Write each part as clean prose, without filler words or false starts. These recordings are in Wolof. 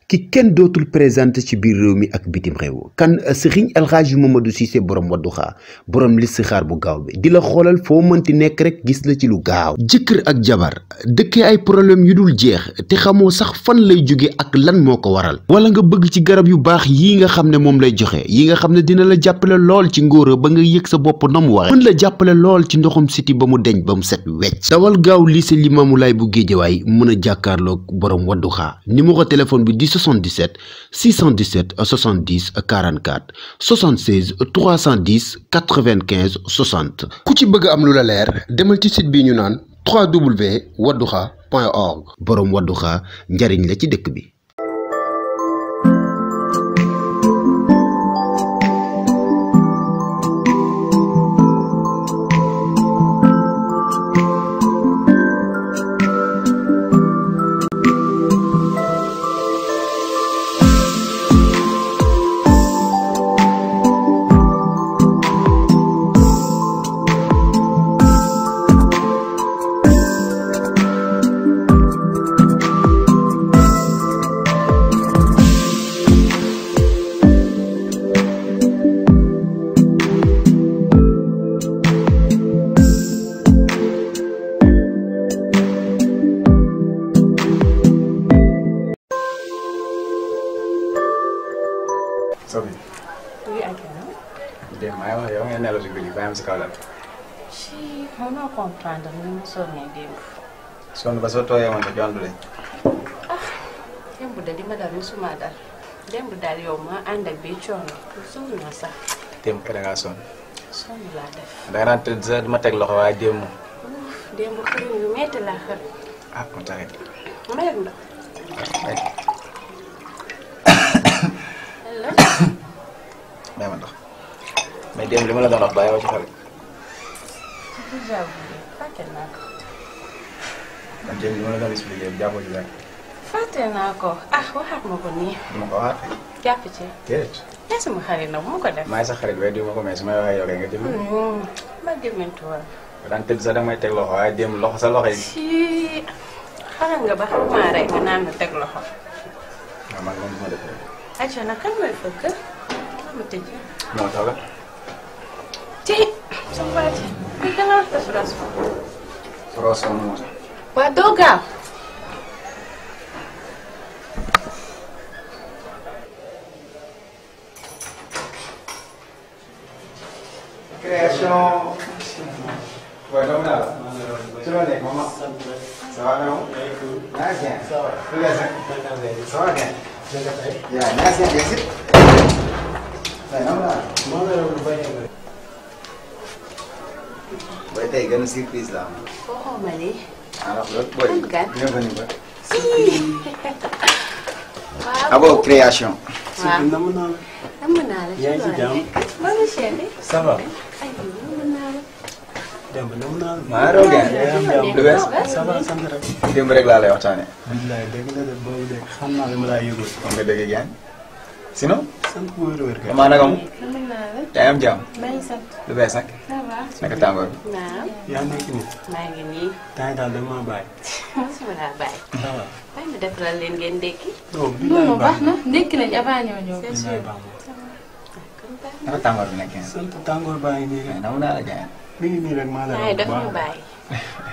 ki kenn dootul présenté ci biir réew mi ak bitim réew kan Serigne El Hadji Mamadou Cissé borom Wadduha borom listixaar bu gaaw bi di la xoolal foo mënti nekk rek gis la ci lu gaaw jëkkër ak jabar dëkkee ay problème yu dul jeex te xamoo sax fan lay jóge ak lan moo ko waral wala nga bëgg ci garab yu baax yii nga xam ne moom lay joxe yi nga xam ne dina la jàppale lool ci ngóora ba nga yëg sa bopp na mu waxe mën la jàppale lool ci ndoxum siti ba mu deñ ba mu set wecc dawal gaaw lycée Limamoulaye bu Géejawaay mën a jàkkaarloog borom Wadduha numéro téléphone bi 77 617 70 44 76 310 95 60 ku ci bëgg am lu la leer demal ci site bi ñu naan www.wadduha.org borom Wadduha njariñ la ci dëkk bi. Sophie. Oui, ak yow. Dégg nga maa ngi wax yow ngeen nelaw si guddi bàyyi ma si kaw la. si mënoo comprendre ni ma sonnee démb. Sonn ba soo tooyee woon rek yondu lañ. démb de li ma dal musuma dal démb daal yow ma ànd ak bii coono sonn na sax. Démb ka da ngaa sonn. sonn laa def. da nga daan tëdd sa ma teg loxo waaye démb moom. démb xëy yu metti laa xër. Ah mu taxit. mayal ndox. may ma ndox mais démb li ma la doon wax bàyyi ma ci xel. fàtte naa ko. man démb li ma la doon expliqué jàppoo ci rek. fàtte naa ko waxaat ma ko nii. du ma ko waxaat. jàpp ci. déedéet. yaa sama xarit nag bu ma ko def. maa ngi sa xarit waaye du ma ko mais su may waxee yow rek nga jënd. ma gëmmentu woon. da daan tëdd sax da nga may teg loxo waaye démb loxo sa loxo yi. si xaral nga ba xam maa rek nga naan ma teg loxo. waaw man moom du ma def rek. ayca nag kan mooy fëgg. ma tëj. moo tax la. tey sama baati bi gannaaw def ras ko. Roos moom moo tax. waa doo gaaw. Création. Ouais, donc là, tu vas aller, maman. Ça va, non? Ah, bien. Ça va. Ça va bien. Yeah, nice, yes, it. Ouais, non, là. Ouais, t'as une surprise là. Waxoo ma lii. Alors, l'autre boy. Bienvenue, boy. waaw. Abo création. waaw. namm naa la. namm naa la. yaa ngi ci jàmm. maa ngi chéri. ça va. ay namm naa la. démb namm naa la. maa raw ngeen. lu bees. ça va sant rek. démb rek laa lay waxtaanee. billaay dégg nga de boobu de xam naa li ma laa yëgul. xam nga dëgg ngeen. sinon. sant bu wér-wér kay. maa naka mu. namm naa la. yaa ngi am jàmm. maa ngi sant. lu bees nag. ça va. naka tàngoor bi. naam. yaa nekk nii. maa ngi nii. temps yi daal da nga maa bàyyi. mosuma laa bàyyi. ça va. bàyyi ma defaral leen ngeen ndékki. non billaay baax na. ndékki nañ avant ñoo ñëw. c'est sûr. billaay baax na. naka tàngoor bi nekk ngeen. sant tàngoor baa ngi nii rek. mais namu naa la gaañ. mi ngi nii rek maa la waaye daf ma bàyyi.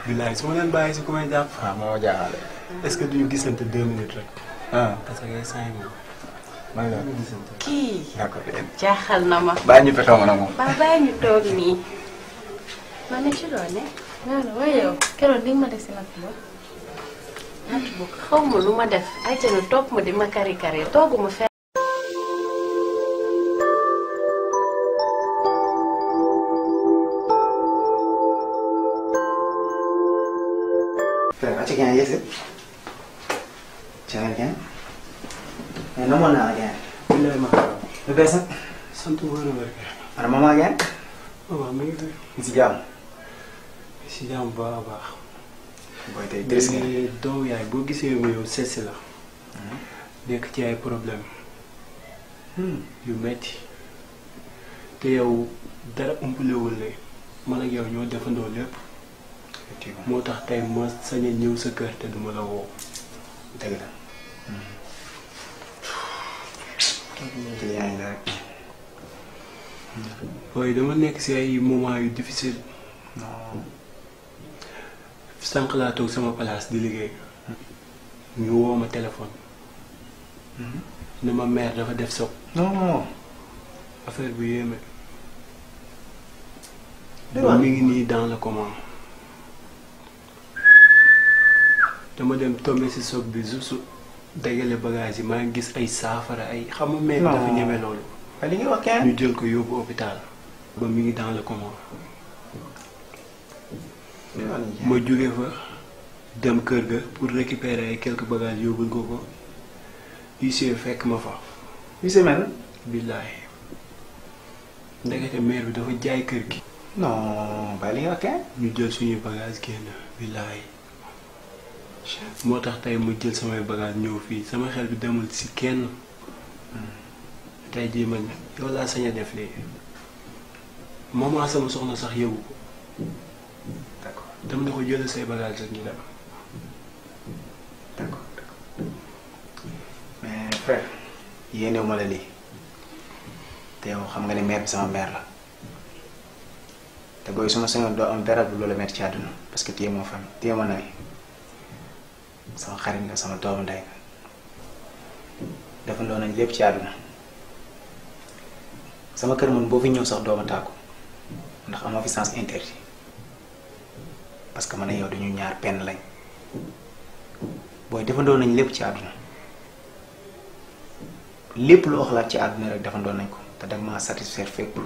billaay su ma leen bàyyi si ku may jàpp. waaw moo jaaxale. est-ce que duñu gisante 2 minutes rek. ah parce que ay 5 minutes. man la. duñu gisante. kii. d'accord yéen. jaaxal na ma. bàyyi ñu fekkoon ma nag moom. ba bàyyi ñu toog nii. ma ne ci loo ne. waaw waaye yow keroog li nga ma def si natt ba. natt bu xaw ma lu ma def. ay ca topp ma di ma kari kari toogu ma fenn. Acca gaañ yegsi. Caa gaañ. mais namoon naa la gaañ. billaay ma xaram. lu bees nag. sant bu wér-wér kay. ana maman gaañ. waaw mi ngi fi. ngi si jàmm. si jàmm bu baax a baax. booy tey triste nga. mais doomu yaay boo gisee ma yow seet si la. nekk ci ay problème yu metti te yow dara umpalewul ne man ak yow ñoo defandoo lépp. effectivement moo tax tey ma sañ a ñëw sa kër te duma la woo. dëgg la. client yi la rek. waaye dama nekk si ay moment yu difficile. non. sànq laa toog sama place di liggéey. ñu woo ma téléphone. ne ma mère dafa def soog. non. affaire bu yéeme. ba mi ngi nii dans le coma. dama dem tombé si soog bi juste dégale bagage yi maa ngi gis ay saafara ay xamu mère bi dafa ñeme loolu. li nga wax kenn. ñu jël ko yóbbu hôpital. ba mi ngi dans le coma. ma jóge fa dem kër ga pour récupérer ay quelques bagages yóbbul ko ko. huissier fekk ma fa. huissier mel. billaahi. ndekete mère bi dafa jaay kër gi. non li nga wax kenn. ñu jël suñuy bagage génn billaahi. moo tax tey ma jël samay bagage ñëw fii sama xel bi demul si kenn. tey jii man yow laa sañ a def lii. maman sama soxna sax yëgu ko. d'accord dama ne ko jël say bagage rek ñu dem. d'accord mais frère yéenewu ma la lii te yow xam nga ne mère bi sama mère la te booy su ma sañoon doo am dara bu loolu metti ci àdduna parce que téye moo famille téye ma nay sama xarit nga sama doomu ndey nga defandoo nañ lépp ci àdduna sama kër man boo fi ñëw sax dooma tàggu ndax amoo fi sens interdit parce que man ak yow dañu ñaar penn lañ booy defandoo nañ lépp ci àdduna lépp loo xalaat ci àdduna rek defandoo nañ ko te danga maa satisfaire fépp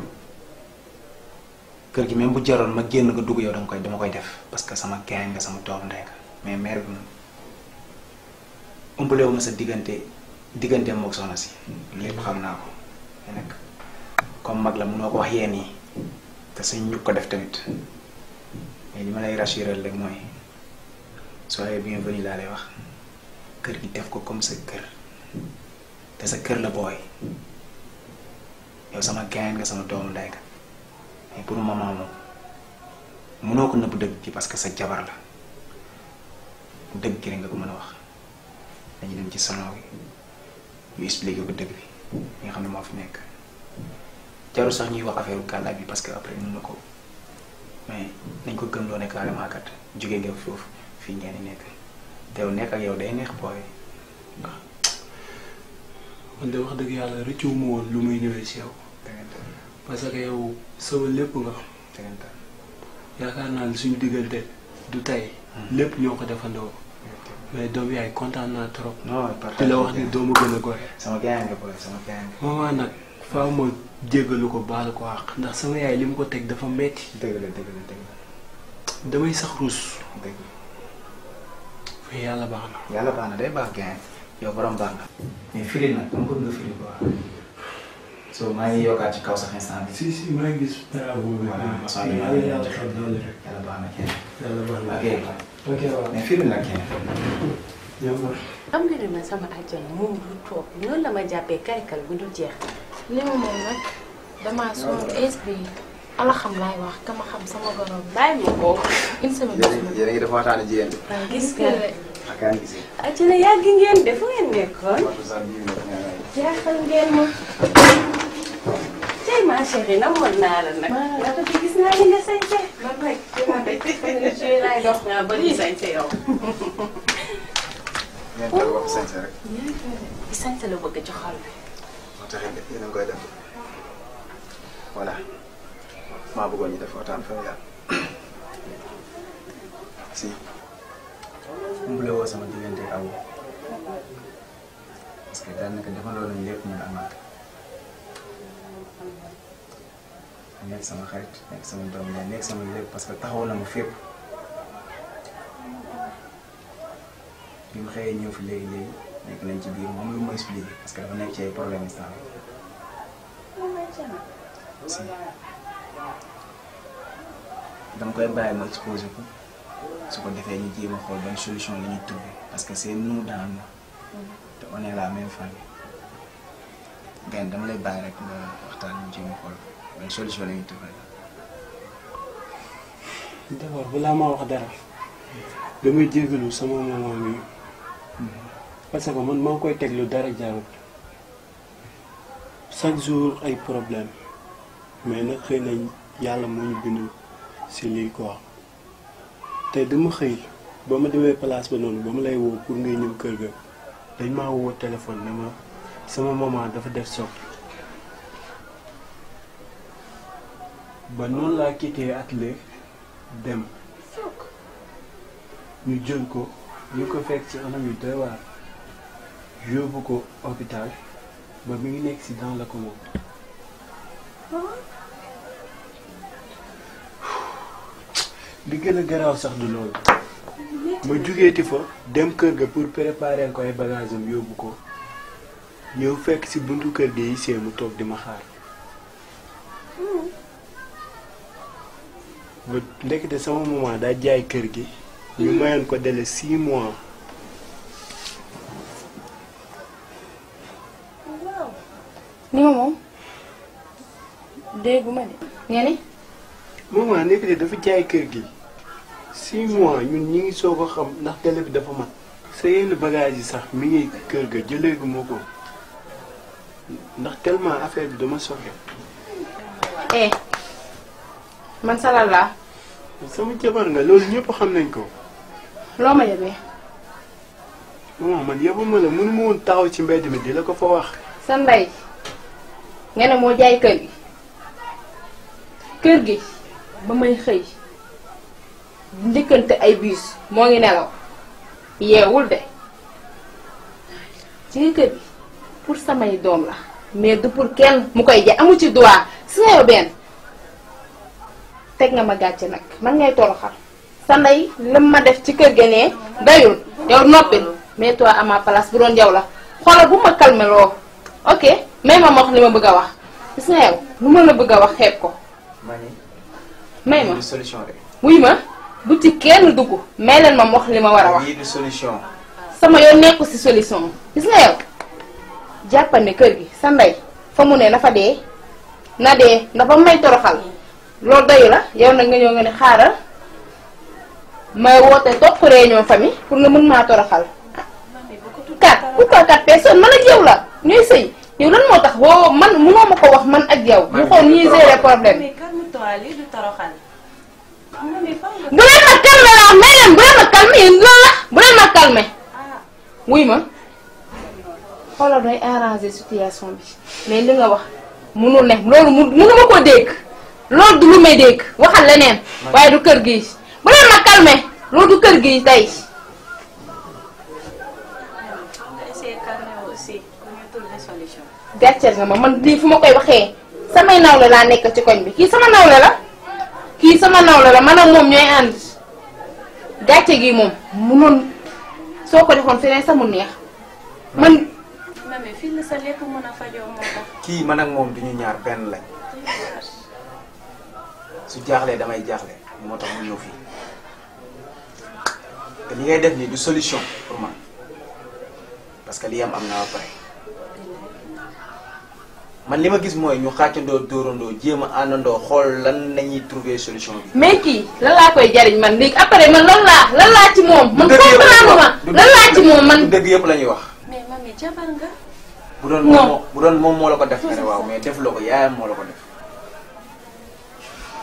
kër gi même bu jaroon ma génn ko dugg yow dama koy def parce que sama gain nga sama doomu ndey nga mais mère bi moom umbalewu ma sa diggante mook soxna si lépp xam naa ko mais nag comme mag la mënoo ko wax yéen yi te suñ ñu ko def tamit mais li ma lay rassurer rek mooy soyez bienvenue laa lay wax kër gi def ko comme sa kër te sa kër la booy yow sama gain nga sama doomu ndey nga mais pour maman moom mënoo ko nëbb dëgg gi parce que sa jabar la dëgg gi rek nga ko mën a wax dañu dem ci salon bi ñu expliqué ko dëgg bi nga xam ne moo fi nekk jarul sax ñuy wax affaire gàllaaj bi parce que après mën na ko mais nañ ko gëm loo ne carrément kat jóge nga foofu fii ngeen di nekk te yow nekk ak yow day neex booy man de wax dëgg yàlla rëccu ma woon lu muy ñëwee si yow. parce que yow sama lépp nga. yaakaar naa ne suñu diggante du tey. lépp ñoo ko defandoo. mais doom yaay kontaan naa trop. non di la wax ni doomu gën a gore. sama gain nga booy sama gain nga. maman nag faaw ma jéggalu ko baalu ko àq ndax sama yaay li mu ko teg dafa metti. dëgg la dëgg la dëgg la. damay sax ruus. dëgg mais yàlla baax na. yàlla baax na day baax gain yow borom baax na. mais firi nag dama bëgg nga firi quoi. so maa ngi yokkaat ci kaw sax instant bi. si maa ngi gis travaux bi. voilà maçon yi yàlla xam doole rek. yàlla baax na kenn. yàlla baax na ok waaw. mais firi nag kenn. am nga ne man sama àjjana moom du toog noonu la ma jàppee karikal bu du jeex. li ma moom nag damaa sonn esprit ala xam laay wax kama xam sama borom bàyyi ma ko. une semaine bi. yéen a ngi def waxtaan ak jigéen. gis nga ak yaa ngi gisee. àjjana yàgg ngeen def fu ngeen nekkoon. jaaxal ngeen ma. tey ma chérie namoon naa la nag. dafa ci gis naa li nga sañse. man rek ci laay dox nga bëri sañse yow. ngeen koy wax sañse rek. di sañse la bëgg ci xol bi. moo tax yéen a ngi koy def voilà maa bëggoon ñu def waxtaan familial si. umbule woo sama diggante ak Awa parce que daanaka defandoo nañu lépp ñun amaat nekk sama xarit nekk sama doom yaay nekk sama lépp parce que taxaw na ma fépp bi mu xëyee ñëw fi léegi nekk nañ ci biir moom lu ma expliqué parce que dafa nekk ci ay problème instant bi si dama koy bàyyi ma exposé ko su ko defee ñu jéem a xool ban solution la ñuy trouver parce que c'est nous dans nous te on est la même famille gan dama lay bàyyi rek nga waxtaan ñu jéem a xool ban solution la ñuy trouver. d'abord balaa maa wax dara damay jégalu sama maman mi parce que man maa ngi koy teg lu dara jaarut chaque jour ay problème mais nag xëy na yàlla moo ñu bind si lii quoi te dama xëy ba ma demee place ba noonu ba ma lay woo pour ngay ñëw kër ga dañ maa woo téléphone ne ma sama maman dafa def soog ba noonu laa quitté atelier dem ñu jël ko ñu ko fekk ci anam yu doy waar yóbbu ko hôpital ba mi ngi nekk si dans la coma. li gën a garaaw sax du loolu ma jugeeti fa dem kër ga pour préparer ko ay bagages am yóbbu ko ñëw fekk si buntu kër gi yi see mu toog di ma xaar ba ndekete sama maman daa jaay kër gi ñu mayoon ko délai 6 mois. ni ma moom dégguma de nga ni maman ndekete dafa jaay kër gi 6 mois ñun ñi ngi soog a xam ndax délai bi dafa mat sa yenn bagage yi sax mi ngi kër ga jëleegu moo ko ndax tellement affaire bi dama soxe man salal laa sama jabar nga loolu ñëpp xam nañ ko. loo ma yebee maman man yebuma la mënu ma woon taxaw ci mbedd mi di la ko fa wax. sa ndey nga ne moo jaay kër gi ba may xëy njëkkante ay bus moo ngi nelaw yeewul de ci kër gi pour samay doom la mais du pour kenn mu koy jaay amu ci droit si nga yow benn teg nga ma gàcce nag man ngay toroxal sa ndey lim ma def ci kër ga ne dayul yow noppil mais toi à ma place bu doon yow la xoolal bu ma calmé loo ok may ma wax li ma bëgg a wax gis nga yow lu ma la bëgg a wax xeeb ko may ma solution rek. wuy ma bu ci kenn dugg may leen ma wax li ma war a wax lii du solution. sama yoon nekku ci solution gis nga yow jàppal ne kër gi sa ndey fa mu ne na fa dee na dee ndax ba may toroxal loolu doyu la yow nag nga ñëw nga ne xaaral may woote topp réunion famille pour nga mën maa toroxal 4 pourquoi 4 personnes man ak yow la ñooy sëy yow lan moo tax boo man mënoo ma ko wax man ak yow ñu xool ñuy gérer problème mais calme-toi lii du toroxal. bu leen ma calmer la may leen bu leen ma calmer yéen loolu la bu leen ma calmer wuy ma xoolal day arranger situation bi mais li nga wax mënul ne loolu mënu ma koo dégg loolu du lu may dégg waxal leneen waaye du kër gi bu leen ma calmer loolu du kër gi tey gàcceel nga ma man lii fu ma koy waxee samay nawle laa nekk ci koñ bi kii sama nawle la man ak moom ñooy ànd gàcce gi moom munoon soo ko defoon feneen sa mu neex man. mami fii la sa lépp mën a fajoo moo tax. kii man ak moom du ñu ñaar benn lañ su jaaxlee damay jaaxle moo tax mu ñëw fii te li ngay def nii du solution pour man parce que li am na ba pare man li ma gis mooy ñu xàccandoo dóorandoo jéem a àndandoo xool lan lañuy trouver solution bi. mais kii lan laa koy jariñ man léegi après man lan laa ci moom. man comprendre ma lan laa ci moom man. dëgg yëpp la ñuy wax. mais mami jabar nga. bu doon moom moo la ko def nga ne waaw mais def la ko yaayam moo la ko def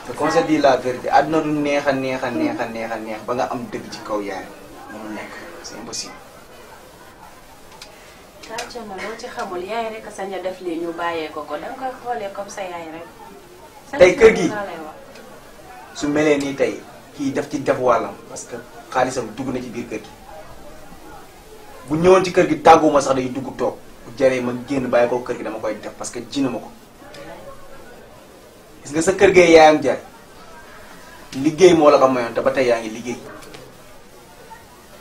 te qu'on se dit la vérité àdduna du neex a neex ba nga am dëgg ci kaw yaayam mënul nekk c'est impossible. Kàcce ma loo ci xamul yaay rek sañ a def lii ñu bàyyee ko danga koy xoolee comme sa yaay rek. tey kër gi su melee nii tey kii daf ci def wàllam parce que xaalisam dugg na ci biir kër gi bu ñëwoon ci kër gi tàgguma sax day dugg toog bu jaree ma génn bàyyi ko kër gi dama koy def parce que ji na ma ko gis nga sa kër gee yaayam jar liggéey moo la ko mayoon te ba tey yaa ngi liggéey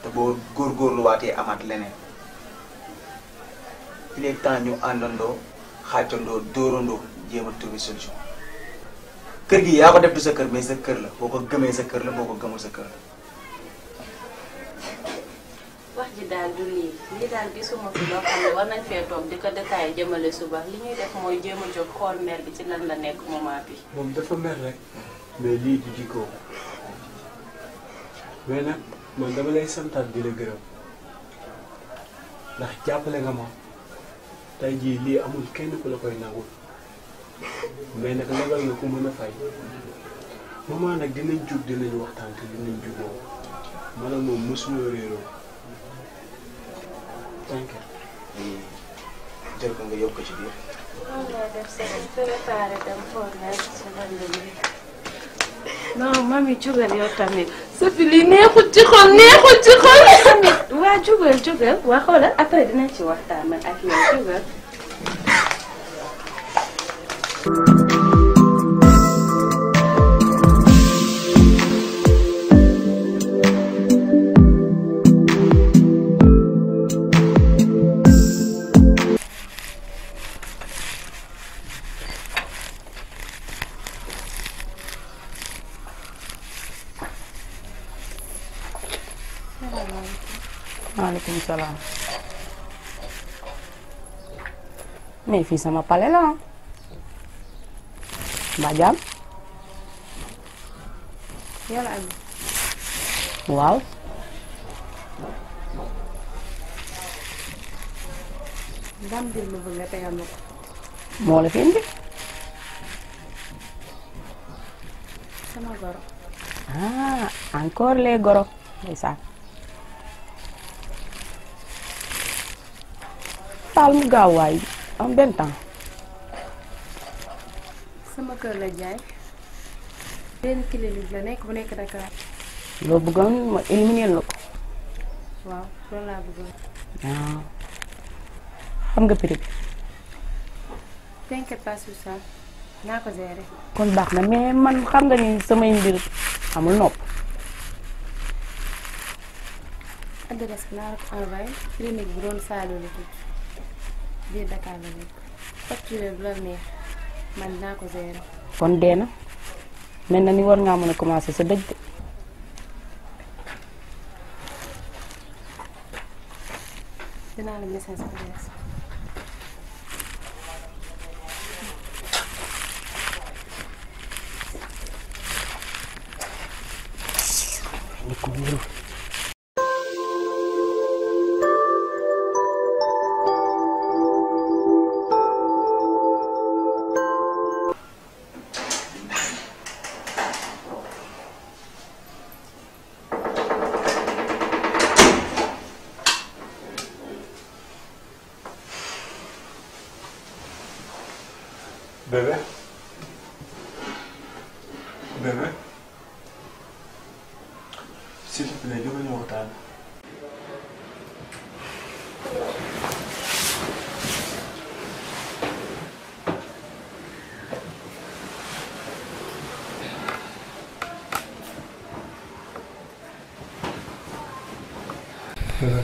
te boo góorgóorluwaatee amaat leneen. il est temps ñu àndandoo xàccandoo dóorandoo jéem a trouver solution kër gi yaa ko def du sa kër mais sa kër la boo ko gëmee sa kër la boo ko gëmul sa kër la. wax ji daal du lii daal gisuma fi loo xam ne war nañ fee toog di ko détaillé jëmale suba li ñuy def mooy jéem a jóg xool mer bi ci lan la nekk moment bi. moom dafa mer rek mais lii du jikko mais nag man dama lay santaat di la gërëm ndax jàppale nga ma. tey jii lii amul kenn ku la koy nangul mais nag lebal nga ku mën a fay maman nag dinañ jug dinañ waxtaan te dinañ jugoo man ak moom mosuñoo réeroo t'inquiète. jël ko nga yokk ci biir. moom laa def sa préparé dem xool naa ci lënd bi. non mami jugal yow tamit. Sophie lii neexul ci xol neexul ci xol. tamit waa jugal waa xoolal après dinañ ci waxtaan man ak yow jugal. maaleykum salaam mais fii sama pale la mbaa jaam yàlla am waaw ndam bi ma bëgg nga tegal ma ko. moo la fi indi sama goro. ah encore les goro ndeysaan taal mu gaaw waay am benn temps sama kër la jaay benn clinique la nekk bu nekk Dakar. loo bëggoon ma éliminer la ko waaw loolu laa bëggoon. ah xam nga prix bi t'inquiète pas sur ça naa ko gérer. kon baax na mais man xam nga ni samay mbir amul nopp adresse bi naa la ko envoyé clinique bu doon Saalum la tudd biir Dakar la nekk facture bu la neex man naa ko gérer. kon dee na mel na ni war ngaa mën a commencer sa dëj de dinaa la message adresse. ni ko wóoru bébé bébé s'il te plaît jóge ñu waxtaan.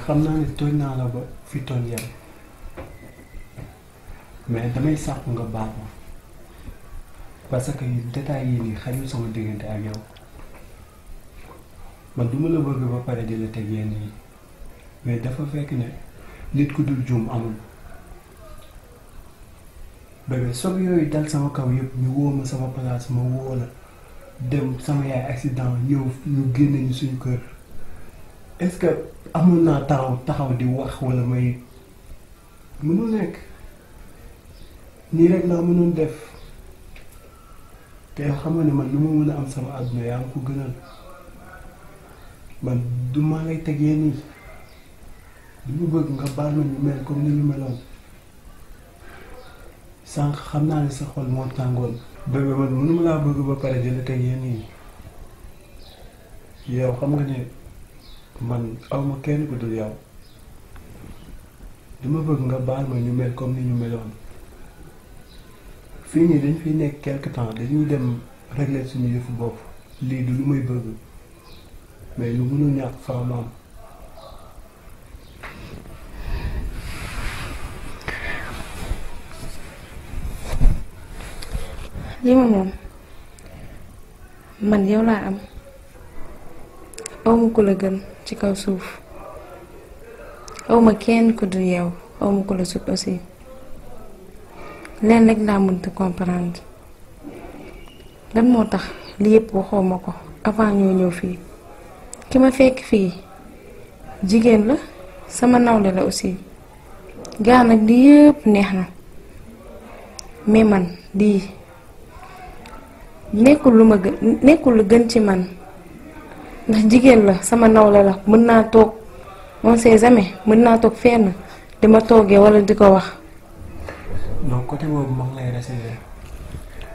xam naa ne tooñ naa la ba fi tooñ yam mais damay sàkku nga baal ma parce que détails yi nii xajul sama diggante ak yow man du ma la bëgg ba pare di la teg yenn yi mais dafa fekk ne nit ku dul juum amul bébé soog yooyu dal sama kaw yëpp ñu woo ma sama place ma woo la dem sama yaay accident ñëw ñu génne ñu suñu kër est-ce que amoon naa taxaw di wax wala may mënul nekk nii rek laa mënoon def te xam nga ne man lu ma mën a am sama àdduna yaa ngi ko gënal man du maa lay teg yéen yi du ma bëgg nga baal ma ñu mel comme ni ñu meloon sànq xam naa ne sa xol moo tàngoon bébé man mënuma laa bëgg ba pare di la teg yéen yi yow xam nga ne man awma kenn ku dul yow dama bëgg nga baal ma ñu mel comme ni ñu meloon fii nii dañ fiy nekk quelque temps dañuy dem régler suñu yëfu bopp lii du lu may bëgg mais lu mënul ñàkk faaw ma am lii ma moom man yow laa am awma ku la gën ci kaw suuf awma kenn ku dul yow awma ku la sut aussi leen rek laa mënta comprendre lan moo tax li yëpp waxoo ma ko avant ñoo ñëw fii ki ma fekk fii jigéen la sama nawle la aussi gaa nag di yëpp neex na mais man di nekkul lu ma gën nekkul lu gën ci man ndax jigéen la sama nawle la mën naa toog on sait jamais mën naa toog fenn di ma toogee wala di ko wax. donc côté boobu ma ngi lay rassurer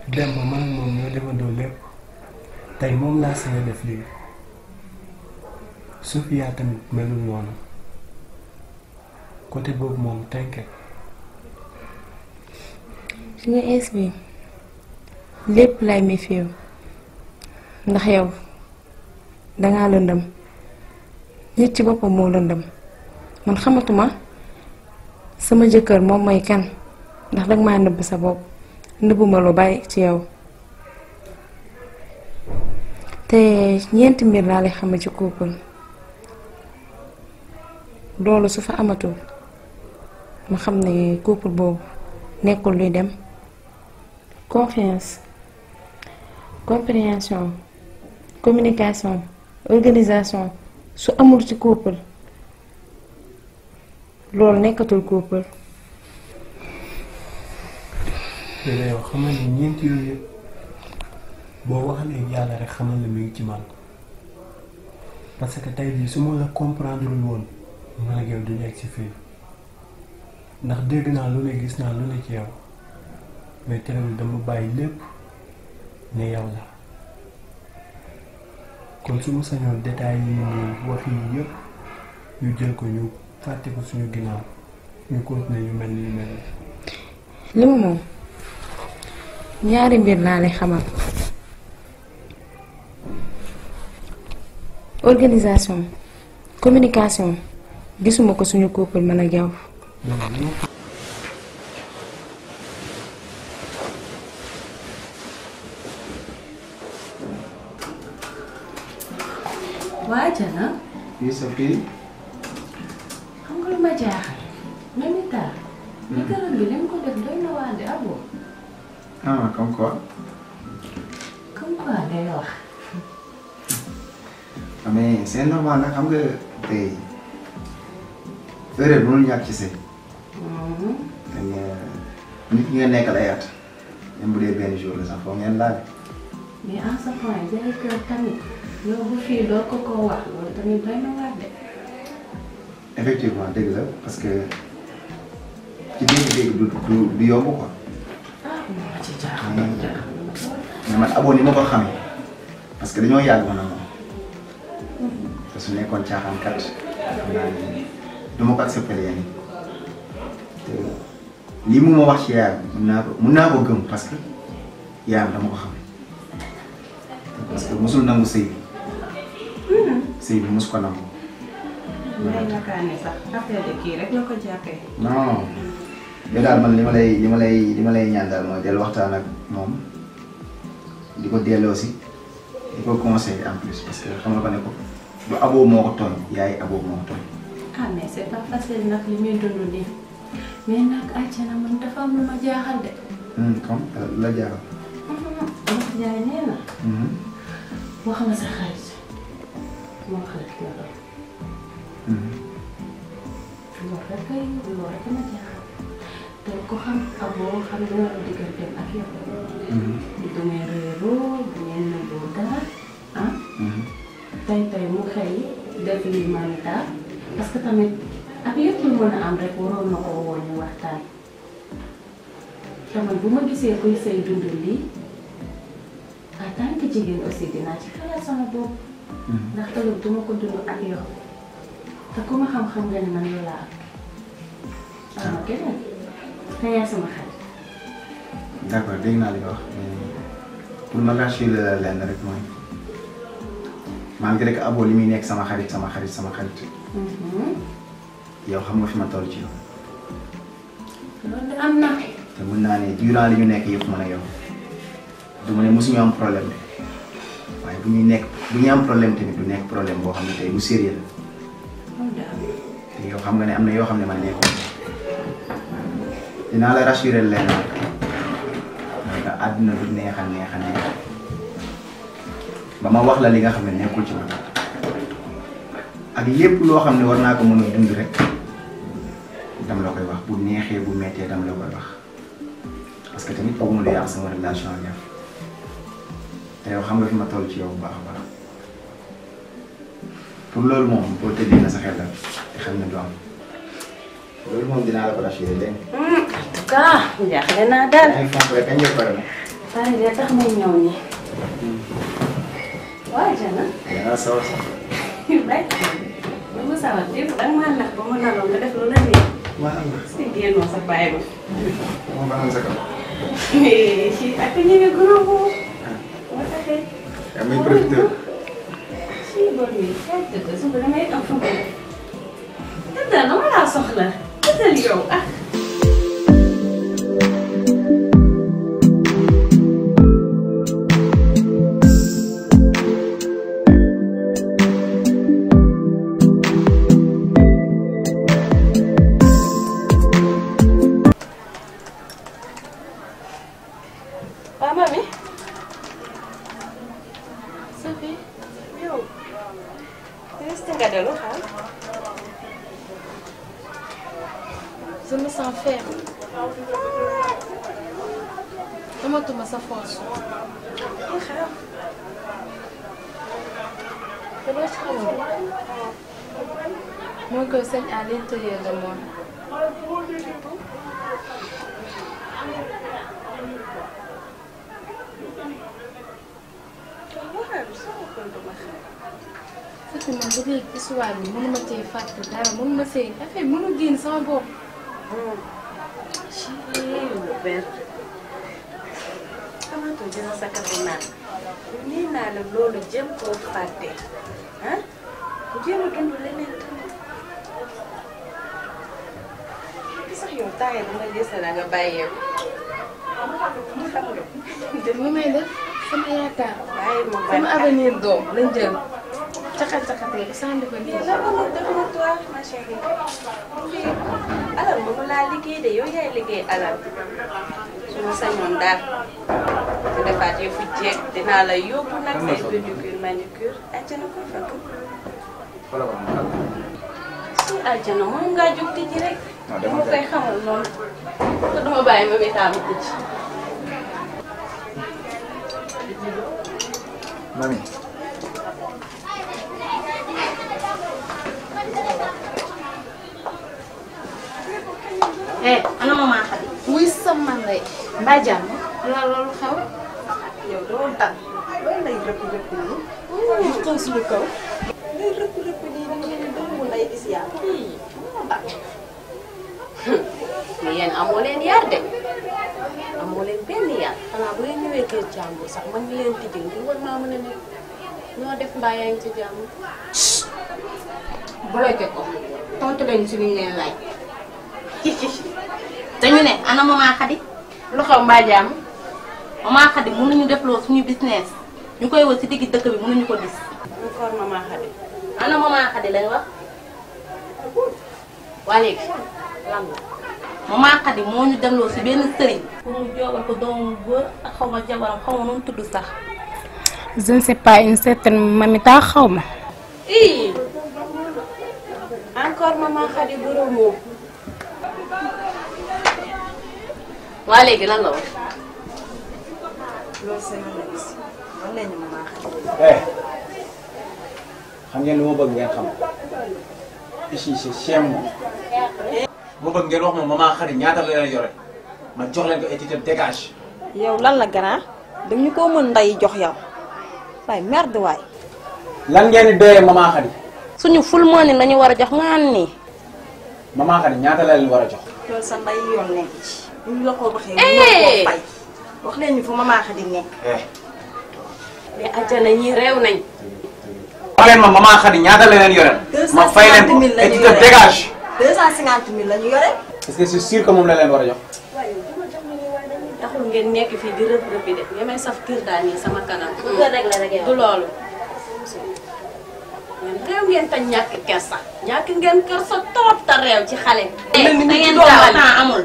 dem ba man moom ñoo defandoo lépp tey moom laa sañ a def lii Sofia tamit melul noonu côté boobu moom t'inquiète. fi nga ins bi lépp lay méfier ndax yow dangaa lëndëm nit ci boppam moo lëndëm man xamatuma sama jëkkër moom mooy kan ndax danga maa nëbb sa bopp nëbbuma lu bari ci yow te ñeenti mbir laa lay xama ci couple loolu su fa amatul ma xam ne couple boobu nekkul luy dem. Confiance, compréhension, communication, organisation su amul ci couple loolu nekkatul couple. léegi yow xamal ni ñeent yooyu yëpp boo waxalee yàlla rek xamal la mi ngi ci man parce que tey jii su ma la comprendre woon man ak yow duñu egg si fii ndax dégg naa lu ne gis naa lu ne ci yow. mais terewul dama bàyyi lépp ne yow la kon su ma sañoon détails yi nii wax yi yëpp ñu jël ko ñu fàtte ko suñu ginnaaw ñu continuer yu mel ni yu mel ni. li ma moom ñaari mbir laa lay xamal organisation communication gisuma ko suñu couple man ak yow. waa Jana. oui Sophie. xam nga lu ma jaaxal. nga ni taal. li këram bi li mu ko def doy na waa de aboo. ah comme quoi. comme quoi ngay wax. mais c'est normal nag xam nga tey erreur mënul ñàkk ci sëy. nit ñi nga nekkal ay at même bu dee benn jour la sax foog ngeen laal. mais en ce point jaay kër tamit yow bu fii doo ko koo wax loolu tamit doy na waar de. effectivement dëgg la parce que ci dégg-dégg du yomb quoi. ah moo ci jaaxal. mais man aboo ni ma ko xamee parce que dañoo yàgg man ak moom te su nekkoon caaxaan kat xam naa ne du ma ko accepté yéen te lii mu ma wax ci yaayam mun naa ko gëm parce que yaayam dama ko xam parce que mosul nangu sëy bi sëy bi mos ko nangu. may yaakaar ne sax affaire de kii rek la ko jàppee. non mais daal man li ma lay ñaan daal mooy dellu waxtaan ak moom di ko delloo si di ko conseiller en plus parce que xam nga ko ne ko du aboo moo ko tooñ yaay aboo moo ko tooñ. ah mais c'est pas facile nag li muy dund nii mais nag àjjana man dafa am lu ma jaaxal de. comme la jaaxal. Olof Njaay nee na. wax nga sa xarit moo xarit la doon. loolu rek ma jaaxal te ko xam aboo xam dina la digganteem ak yow. du ngeen réeroo du ngeen nëbboo dara ah. tey mu xëy def lii manita parce que tamit ak lépp lu mën a am rek waroon na ko woo ñu waxtaan. tamit bu ma gisee kuy say dund lii en tant que jigéen aussi dinaa ci xalaat sama bopp. ndax tamit duma ko dund ak yow te ku ma xam-xam nga ni man yow laa am. ama keneen te yaay sama xarit. d'accord dégg naa li nga wax pour ma rassurer la lenn rek mooy malgré que aboo li muy nekk sama xarit. yow xam nga fi ma toll ci yow. loolu de am na. te mën naa ne durant li ñu nekk yëpp man ak yow du ma ne mosuñu am problème de waaye bu ñuy am problème tamit du nekk problème boo xam ne tey bu sérieux la te yow xam nga ne am na yoo xam ne man nekkoon dinaa la rassurer leen nga àdduna du neex a neex ba ma wax la li nga xam ne nekkul ci man ak lépp loo xam ne war naa ko mën a dund rek dama la koy wax bu neexee bu mettee dama la koy wax parce que tamit bëgguma lu yàq sama relation ak yow te yow xam nga fi ma toll ci yow bu baax a baax pour loolu moom boo tëddee na sa xel la te xam ne du am loolu moom dinaa la ko rassuré dégg nga. en tout cas jaaxle naa daal. yaa ngi fonk rek kañ nga pare na. pare de tax may ñëw nii. waaw Jana. yaa sawar sax. bàyyi ko ma sawar démb danga maa nax ba ma naloon nga def lu la neex. waaw. si génnoo sa bàyyi ma. moo banal sa kaw. si ak ñëwee gërëm ko. moo taxee. yaa may profité. si bon bi kay tëdd suba damay am fu mu def. tëddal dama laa soxla. tëddal yow ah. Mami. Sophie. Yow. Reste nga dellu xaal. Je me sens faible. Amatuma sa force. te loo ci xamul moo koy sañ à l'intérieur de moi. fekk man ba léegi histoire bi mënuma cee fàtte dara mënuma see affaire mënu génn sama bopp. xamante dina sa katu naan nii naa la loolu jëm koo fàtte ah bu jéem a dund leneen tamit sax yow taay na nga gis na nga bàyyeeku xam nga mu may def sama yaakaar bàyyi ma sama avenir doom lañ jël caxat-caxatee ko sànni ko nii. la ma defal toi ma chérie fii alal moomu laa liggéey de yow yaay liggéey alal su ma sañoon daal su defaat yëfu jeeg dinaa la yóbbu nag say pédicure manicure àjjana ko fekk si àjjana moom ngaa jóg tijji rek dama koy xamal noonu te duma bàyyi ma wéetaamu tijji Mami. ana maman Khady. wuy sama ndey. mbaa jàmm. loolu xew. yow doo dal loolu lay rëpp rëpp nii. xew suñu kaw. lay rëpp rëpp nii da ngeen di doomu nday gis yaa moo dal. mais yéen amoo leen yar de amoo leen benn yar xanaa bu ngeen ñëwee kër jàmbur sax mën nga leen tijjel ngir war naa mën a nekk ñoo def mbaa yaa ngi ci jàmm. bloqué ko tontu leen si liñ leen laaj. dañu ne ana maman Khady lu xew mbaa jàmm maman Khady mënuñu defloo suñu business ñu koy wër si digg dëkk bi mënuñu ko gis. encore maman Khady ana maman Khady lañ wax waa léegi lan la maman Khady moo ñu demloo si benn sëriñ pour mu joogal ko doomu góor ak xaw ma jabaram xaw ma noonu tudd sax. je ne sais pas une certaine mamita xaw ma. encore maman Khady borom moom. waa léegi lan la woon. loolu sa yoon la gis lan la ñu maman Khady. xam ngeen lu ma bëgg ngeen xam ici c'est chez moi. ma bëgg ngeen wax ma maman Khady ñaata la leen yore ma jox leen ko étiquette dégage. yow lan la grand dañu ko mën nday jox yow waaye merde waay. lan ngeen di doyee maman Khady. suñu ful moo ni lañu war a jox ngaan nii. maman Khady ñaata la leen war a jox. loolu sa nday yoon nekk ci. bu ñu la ko waxee ñu ko fay wax leen ñu fu maman Khady nekk. mais àjjana ñi réew nañ. wax leen ma maman Khady ñaata la leen yore. ma fay leen ko étiquette dégage. 250 000 la ñu yore. est-ce que c'est sûr que moom la leen war a jox. taxul ngeen nekk fii di rëb rëb bi de nga may saf kër daal nii sama kanam. du loolu. réew ngeen te ñàkk kersa. ñàkk ngeen kersa torop te réew ci xale. da ngeen gaaw temps amul.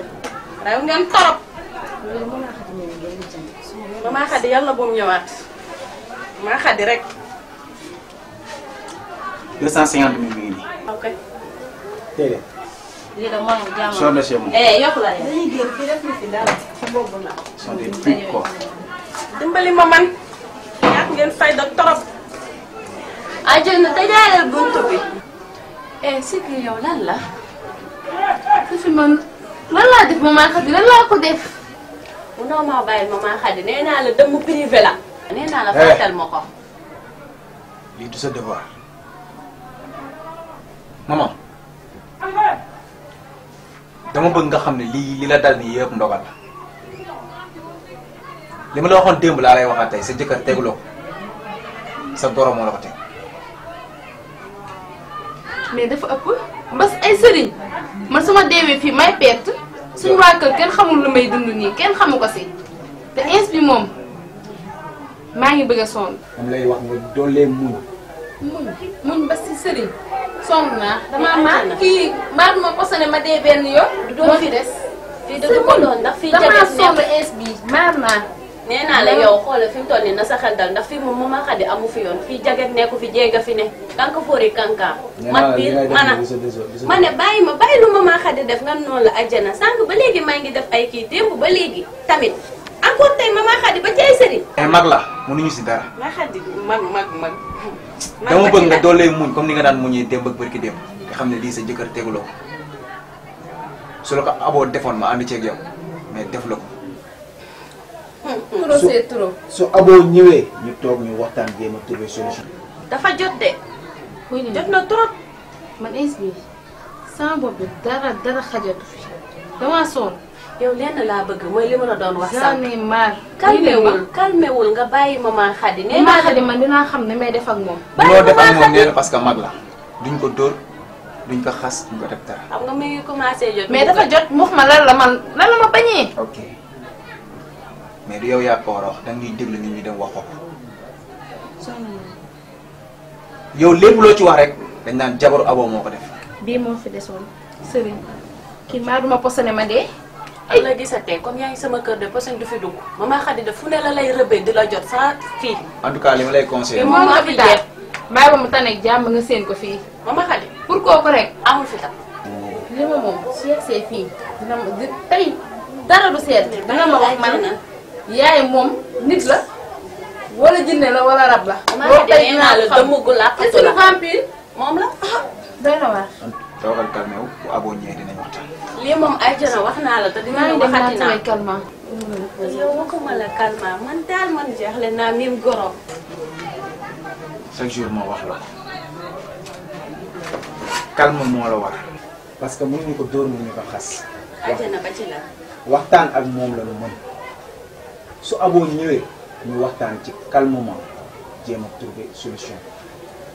réew ngeen torop. maman Khady yàlla bu mu ñëwaat. maman Khady rek. 250 000 mi ngi nii. ok. tey de. lii de moom jàmm. Soxna si moom. yokk la de. dañuy génn fii def ñu fi dara ci boobu la. sont des putes quoi. dimbali ma man. ñàkk ngeen fayda torop. àjjana tëjaaleel buntu bi. Sikki yow lan la. su fi man lan laa def maman Khady lan laa ko def. munoo maa bàyyil maman Khady nee naa la dëmm privé la. nee naa la fàttal ma ko. lii du sa devoir. maman. dama bëgg nga xam ne li la dal nii yëpp ndogal la. li ma la waxoon démb laa lay waxaat tey sa jëkkër teguloo ko sa goro moo la ko teg. mais dafa ëpp bas ay sëriñ man su ma deewee fii may perte suñu waa kër kenn xamul lu may dund nii kenn xamu ko si te ins bi moom maa ngi bëgg a sonn. dama lay wax nga doolee muñ. muñ bas si sëriñ sonn naa damaa maar kii maar ma posone ma dee benn yoon. du doon fi des. fii dëgg ko doon ndax fii damaa jafe sonn ins bi maar naa. nee naa la yow xoolal fi mu toll nii na sa xel dal ndax fii moom maman Khady amu fi yoon fii jaget nekku fi jéega fi ne kanka foori kanka man biir ma ne bàyyi lu maman Khady def nga noonu la ajjana sànq ba léegi maa ngi def ay kii démb ba léegi tamit encore tey maman Khady ba ci ay sëriñ mag la mënuñu si dara. ma Khady mag. dama bëgg nga doolee muñ comme ni nga daan muñee démb ak barki démb nga xam ne lii sa jëkkër teguloo ko su la ko aboo defoon ma ànd ceeg yow mais def la ko. trop c'est trop. su aboo ñëwee ñu toog ñu waxtaan jéem a trouver solution. dafa jot de jot na trop. man ins bi sama bopp bi dara xajatu fi damaa sonn. yow lenn laa bëgg mooy li ma la doon wax j'en sànq. ai marre. calmewul nga bàyyi maman Khady. nee maman naa Khady man dinaa xam ne may def ak moom. loo def ak moom nee na parce que mag la duñ ko dóor duñ ko xas duñ ko def dara. xam nga mi ngi commencé jot. mais dafa jot mu wax ma lan la ma bañee. ok mais du yow yaa ko war a wax da ngay déglu nit ñi dem wax ko. yow lépp loo ci wax rek dañ naan jabaru aboo moo ko def. bii moo fi desoon sëriñ kii maa duma posone ma dee. am na gisatee comme yaa ngi sama kër de posen du fi dugg maman Khady de fu ne la lay rëbbee di la jot sa fii. en tout cas li ma lay conseillé. moom nga fi daal bàyyi ba mu tànneeg jàmm nga séen ko fii. maman Khady pour kooku rek. amul fi tam. li ma moom su yegsee fii dina ma tey dara du seet. dina ma wax man yaay moom nit la wala jinne la wala rab la. maman Khady nee naa la dëmm gu làqatu la vampire moom la. doy na waar. toogal calmé wu bu aboo ñëwee dinañ waxtaan. lii moom ay jana wax naa la te dinañu waxati naa. calmant. yow waxuma la calmant man daal man jeexle naa mim goro. chaque jour moo wax la calme moo la war. parce que mënuñu ko dóor mënuñu ko xas. ajana ba ci la. waxtaan ak moom la lu mën su aboo ñëwee ñu waxtaan ci calmement jéem a trouver solution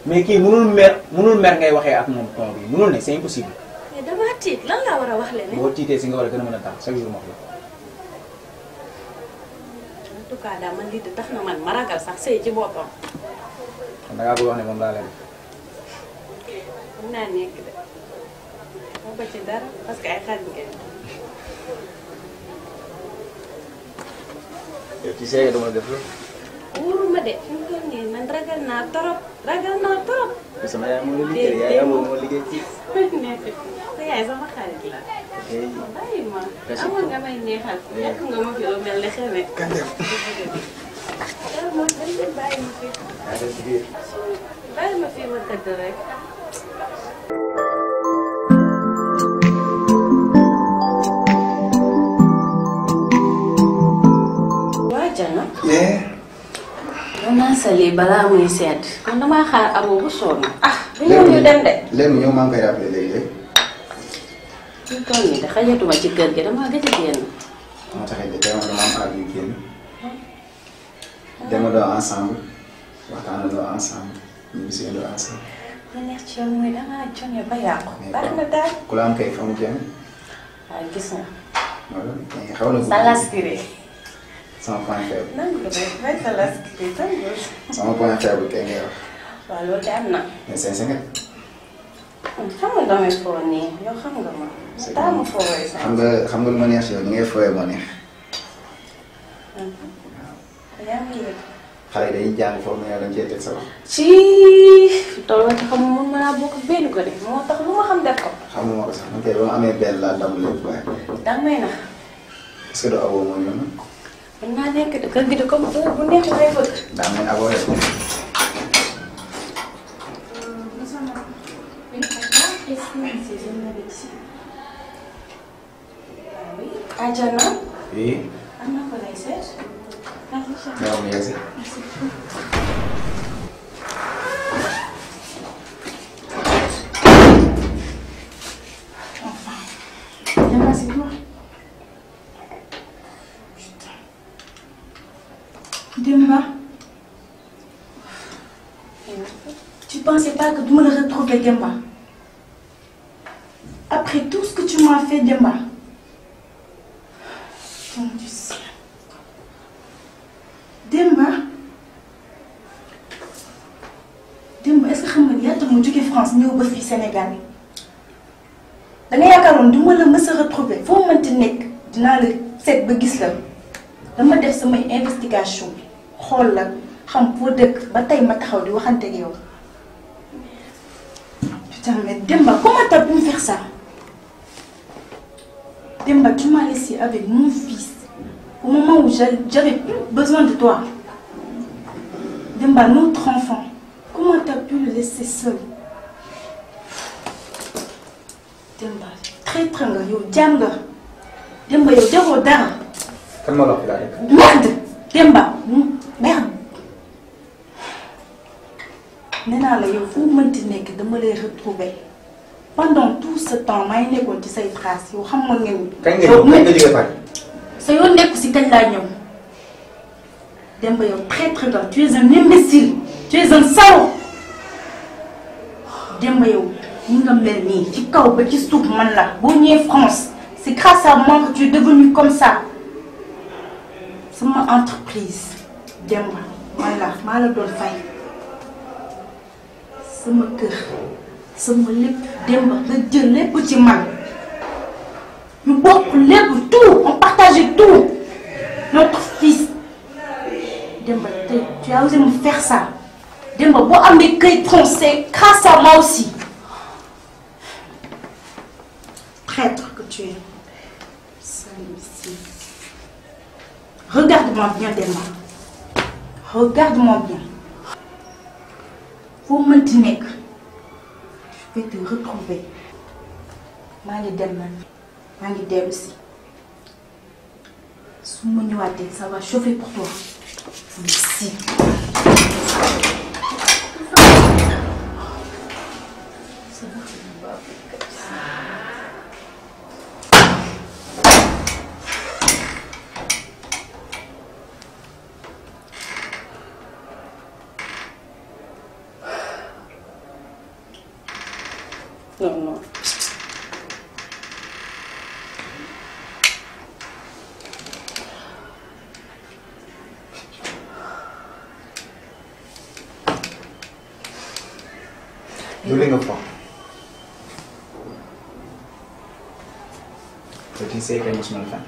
mais kii mënul mer ngay waxee ak moom ton bi mënul ne c'est impossible. mais dama tiit lan laa war a wax leneen. boo tiitee si nga war a gën a mën a dal chaque jour ma wax la. en tout cas daal man lii de tax na man ma ragal sax sëy ci boppam. kon da ngaa bëgg wax ne moom laa lay def. mën naa nekk de moo ko ci dara parce que ay xarit ngeen. yow ci seega dama def la. wóoruma de fi mu toll nii man ragal naa torop. sama yaay moo la liggéey yaay amoo moo liggéey ci. sa yaay sama xarit la. bàyyi ma amoon nga may neexal. yàq nga ma fi lu mel ni xeme. kan dem. moom dañ leen bàyyi ma fi. yaa dem ci biir. bàyyi ma fi ma tëdd rek. waa Jana. mën naa sali balaa muy sedd. man damaa xaar amoo bu sonn. dañoo ñu dem de. léegi ñëw maa ngi koy rappelé léegi. fi mu toll nii de xajatuma ci kër gi damaa gëj a génn. moo taxit de tey moom dama am aar yu génn. demandoo ensemble waxtaanandoo ensemble ñu gisandoo ensemble. li neex ci yow mooy dangaa jonge ba yàqu. baax na daal. ku la am kay fa mu jëm. waaw gis nga. voilà xaw na. sa laskiri. sama point faible. nangu ko rek may sa laskiri tàngul. sama point faible kay ngay wax. waaw loolu de am na. mais c'est nga. xam nga damay foo nii yow xam nga ma. daa ma foo woy sax. xam nga lu ma neex si yow ni ngay fooyee moo neex. yaa ngi yëg. xale dañuy jàng foofu mais dañ cee teg sa loxo. ci tool ci xam mun mën naa bokk benn ko de moo tax lu ma xam def ko. xamuma ko sax man kay ba ma amee benn laa dam lépp waaye. danga may nax. est-ce que du aboo moo ñëw nag. mën naa nekk de kër gi de comme bu neex lay bëgg. daa mel aboo rek. Adjana. oui. am na ko lay seet. ñoo ngi yegsi. Merci beaucoup. Demba. Tu pensais pas que tu me le retrouver, Demba? Après tout ce que tu m'as fait, Demba. Mon Dieu. Demba. Demba, est-ce que tu sais que je suis France, je suis au Sénégal? Da nga yaakaaroon du ma la mës a retrouver foo mënti nekk dinaa la seet ba gis la dama def samay investigation xool la xam foo dëkk ba tey ma taxaw di waxante ak yow. Putain mais Demba comment t'as pu me faire ça? Demba tu m'as laissé avec mon fils au moment où j'avais plus besoin de toi. Demba notre enfant comment t'as pu le laisser seul? Demba traître nga yow jaam nga Demba yow defoo dara. kan ma la wax laa def. Merde Demba merde. nee naa la yow foo mënti nekk dama lay retrouver pendant tout ce temps maa ngi nekkoon ci say traces yow xam nga ngeen. kañ nga jógee Paris. sa yoon nekku si kañ laa ñëw. Demba yow traître nga tu es un imbécile tu es un salaud. Demba yow. Ni nga mel nii ci kaw ba ci suuf man la boo ñëwee France c'est grâce à moi que tu es devenu comme ça. sama entreprise Demba voilà maa la doon fay sama kër sama lépp Demba nga jël lépp ci man ñu bokk lépp tout on partageait tout notre fils Demba tey tu as osé me faire ça Demba boo amee këyit français grâce à moi aussi. Traître que tu es. Salut ici. Regarde-moi bien, Demba. Regarde-moi bien. Faut maintenir. Je vais te retrouver. Mani Demba. Mani Dem aussi. Si je suis ça va chauffer pour toi. Ici. Non. lu li nga foog. te sais que mosuma la fen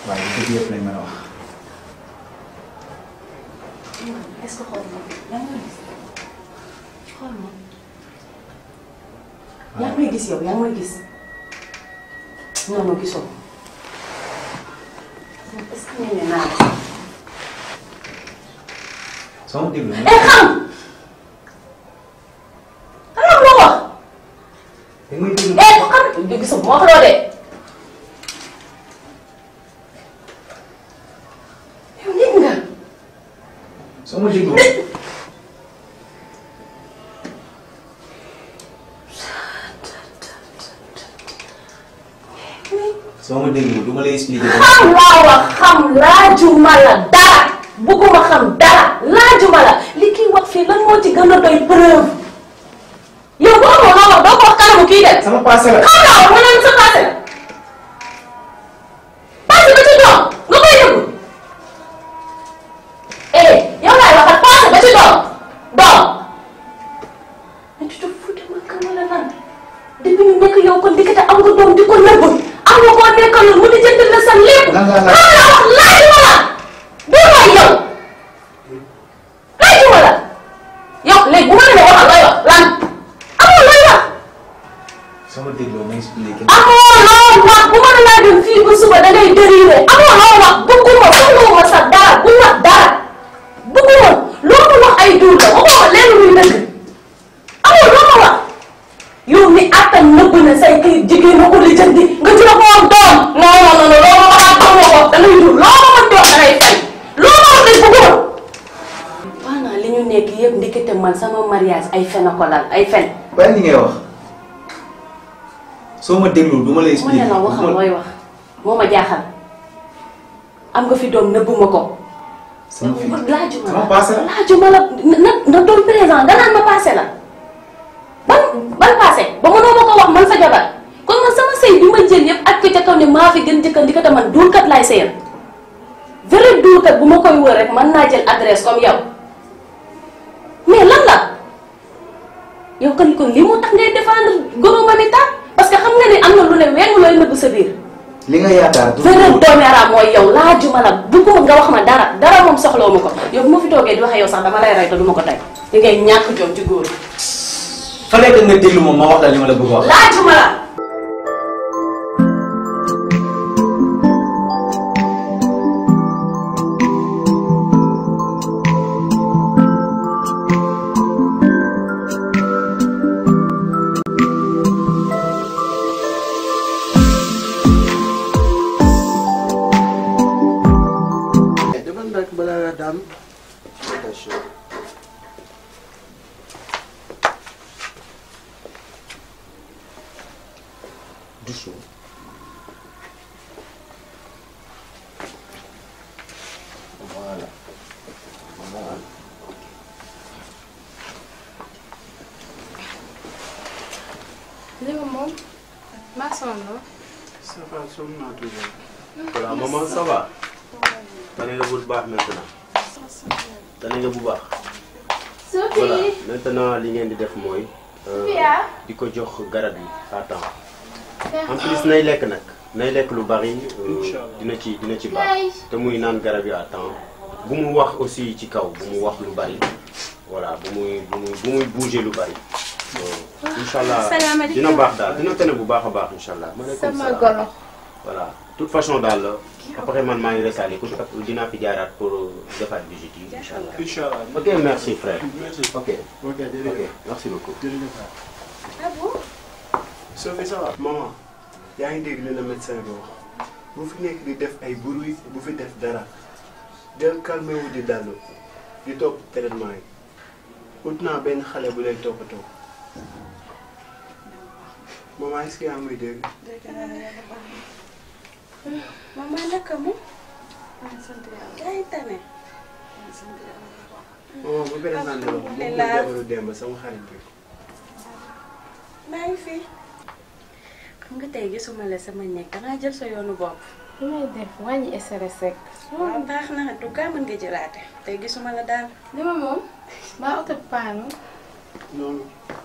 waaye li dëgg yëpp lañ mën a wax. est-ce que xool ma yaa ngi may gis xool ma. yaa ngi may gis yow yaa ngi may gis. non non gisoo. est-ce que nee naa la. soo ma déglu. xam. xanaa moo wax. da ngay déglu. xam gisoo moo wax loo de. yow nit nga. soo ma déglu. soo ma déglu du ma lay expliquer. xam laa wax xam laajuma la dara bëgguma xam dara laajuma la li kii wax fii lan moo ci gën a doy preuve yow boo ma wax doo ko wax kanamu kii de. sama passé la. xam naa wax ma ne sa passé la passé ba ci doom nga koy yëngu yow laay waxal passé ba ci doom mais tu te fous de ma kër wala lan depuis ñu nekk yow kon dikkate am nga doom di ko nëbb am nga koo nekkal mu di jënd la sa lépp. lan la wax laajuma la. dégloo ma expliqué. amoo loo wax bu ma laa dem fii ba suba da ngay dérivé amoo loo wax bëgguma soxlawuma sa dara bu wax dara bëgguma loolu wax ay duur la waxuma leen luy dëgg amoo loo ma wax yow mi attan nëbb na say kii jigéen na ko li jëndi nga ci la ko am doom non loo ma waxaat ko da ngay duur loo ma mën doon da ngay fay loo ma wax day bëgguma pendant li ñu nekk yëpp ndikite man sama mariage ay fen a ko lal ay fen bàyyi li ngay wax soo ma déglu du ma la expliqué. mu ne la waxal looy wax moo ma jaaxal am nga fi doom nëbbu ma ko. sama fii laajuma sama passé la laajuma la na doon présent danaan ma passé la ban passé ba mënoo ma ko wax man sa jabar kon man sama sëy bi ma jël yëpp ak ca kaw ne maa fi gën jëkka ndikata man duulkat laay sëyal vrai duulkat bu ma koy wër rek mën naa jël adresse comme yow mais lan la yow kon lii moo tax ngay défendre goro Mamita parce que xam nga ni am na lu ne wéngu looy nëbb sa biir. li nga yaakaar du vrai doomi araam mooy yow laajuma la bëgguma nga wax ma dara moom soxlawu ma ko yow bu ma fi toogee di wax yow sax dama lay rey te du ma ko tey di ngay ñàkk jom ci góor fa nekk nga déglu moom ma wax la li ma la bëgg wax. laajuma la. doucement. Voilà. Voilà. li ma moom maa sonn. Ça va, sonn naa toujours. Voilà, maman, ça va? Tane nga bu baax maintenant. Tane nga bu baax. Voilà, maintenant li ngeen di def mooy di ko jox garab yi à temps. En plus nay lekk nag. Nay lekk lu bari dina ci baax. Te muy naan garab yi à temps. Bu mu wax aussi ci kaw, bu mu wax lu bari. Voilà, bu muy bouger lu bari. Inch'Allah dina baax daal dina tane bu baax a baax inch'Allah. sama golo. Voilà, toute façon daal après man maa ngi resali ko dinaa fi jaaraat pour defaat visite yi inch'Allah. Inch'Allah. Ok, merci frère. Merci. Ok, merci beaucoup. ah bon. Sophie, ça va? Maman, yaa ngi dégg li la médecin bi wax bu fi nekk di def ay bruit bu fi def dara del calmé wu di dallu di topp traitement yi ut naa benn xale bu lay toppatoo. Maman, est-ce que yaa ngi may dégg? maman naka mu. yaa ngi tane. Maman, bu présenté la ko moom la jabaru Demba sama xarit bi. maa ngi fi. xam nga tey gisuma la sama nekk dangaa jël sa yoonu bopp. lu may def wàññi stress rek. waaw baax na en tout cas mën nga jëlaate tey gisuma la daal. li ma moom maa oto paanu. noonu.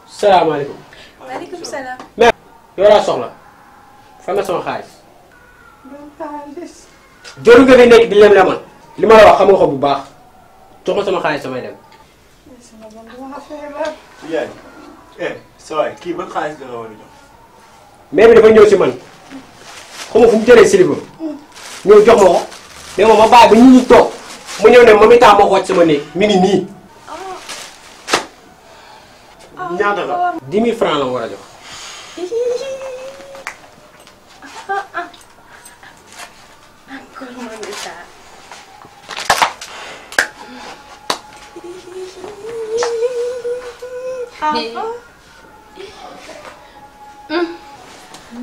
salaamaaleykum. waaleykum salaam. yow laa soxla fan la sama xaalis. doon xaalis. joru nga fi nekk di lem-lemal li ma la wax xam nga ko bu baax jox ma sama xaalis samay dem. sama bon dama feebar. Yaay sa waay kii ban xaalis la war a jox. mais bi dafa ñëw si man xam nga fu mu jëlee silifa ñëw jox ma ko mais moom ma bàyyi ba ñi toog mu ñëw ne moom itam ma ko wàcc sama néeg mi ngi nii. ñaata la. 10 000 francs la war a jox. encore Mamita.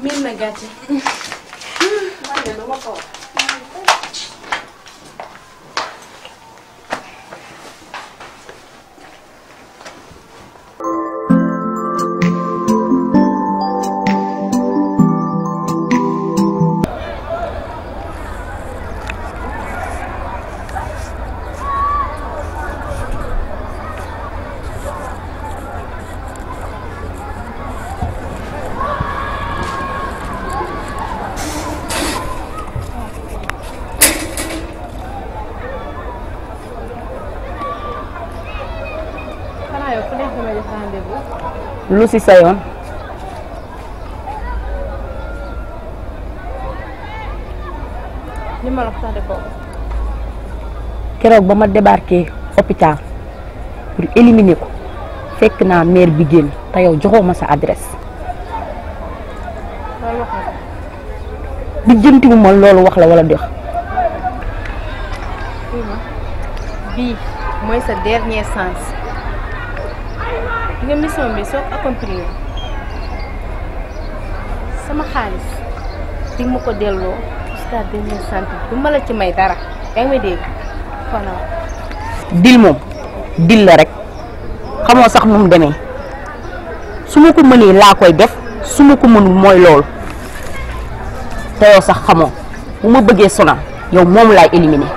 miin na gàcce. man de dama ko wax. xanaa yow ku nekk damay def rendez-vous. lu si sa yoon li ma la wax sax defoo ko. keroog ba ma débarqué hôpital pour éliminer ko fekk naa mère bi génn te yow joxoo ma sa adresse. loolu wax nga ko. bi jëntiwu ma loolu wax la wala dex. bii mooy sa dernier chance. nga mission bi soo ko accomplir sama xaalis di ma ko delloo jusqu'à dernier centime du ma la ci may dara yaa ngi may dégg kon dil moom dil la rek xamoo sax nu mu demee su ma ko mënee laa koy def su ma ko mënul mooy loolu te yow sax xamoo bu ma bëggee sonal yow moom laay éliminer.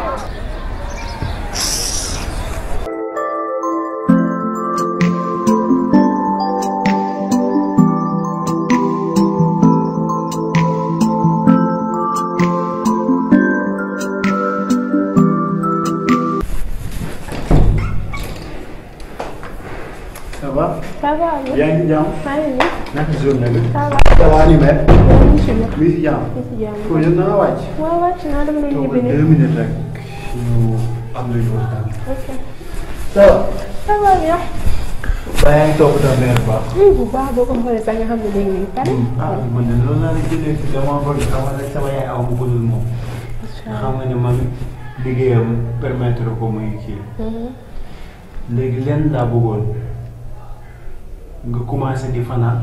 Ça va yaa ngi jàmm. maa ngi nii. naka journée bi. ça va. ça va ni mel. bisimilah. mi ngi si jàmm. mi ngi si jàmm. foo yëg na nga wàcc. waaw wàcc naa dama doon ñibbi nii. 2 minutes rek. ñu am lu ñu waxtaan. ok. ça va. ça va bien. ba yaa ngi toppatoo mère bu baax. bu baax boo ko xoolee sax nga xam ne léegi nii pare. man de loolu laa la jëlee si dama bëgg xamal rek sama yaay aw ma ko dul moom. xam nga ne man liggéeyam permettre ko muy kii. léegi lenn laa bëggoon nga commencé di fanaan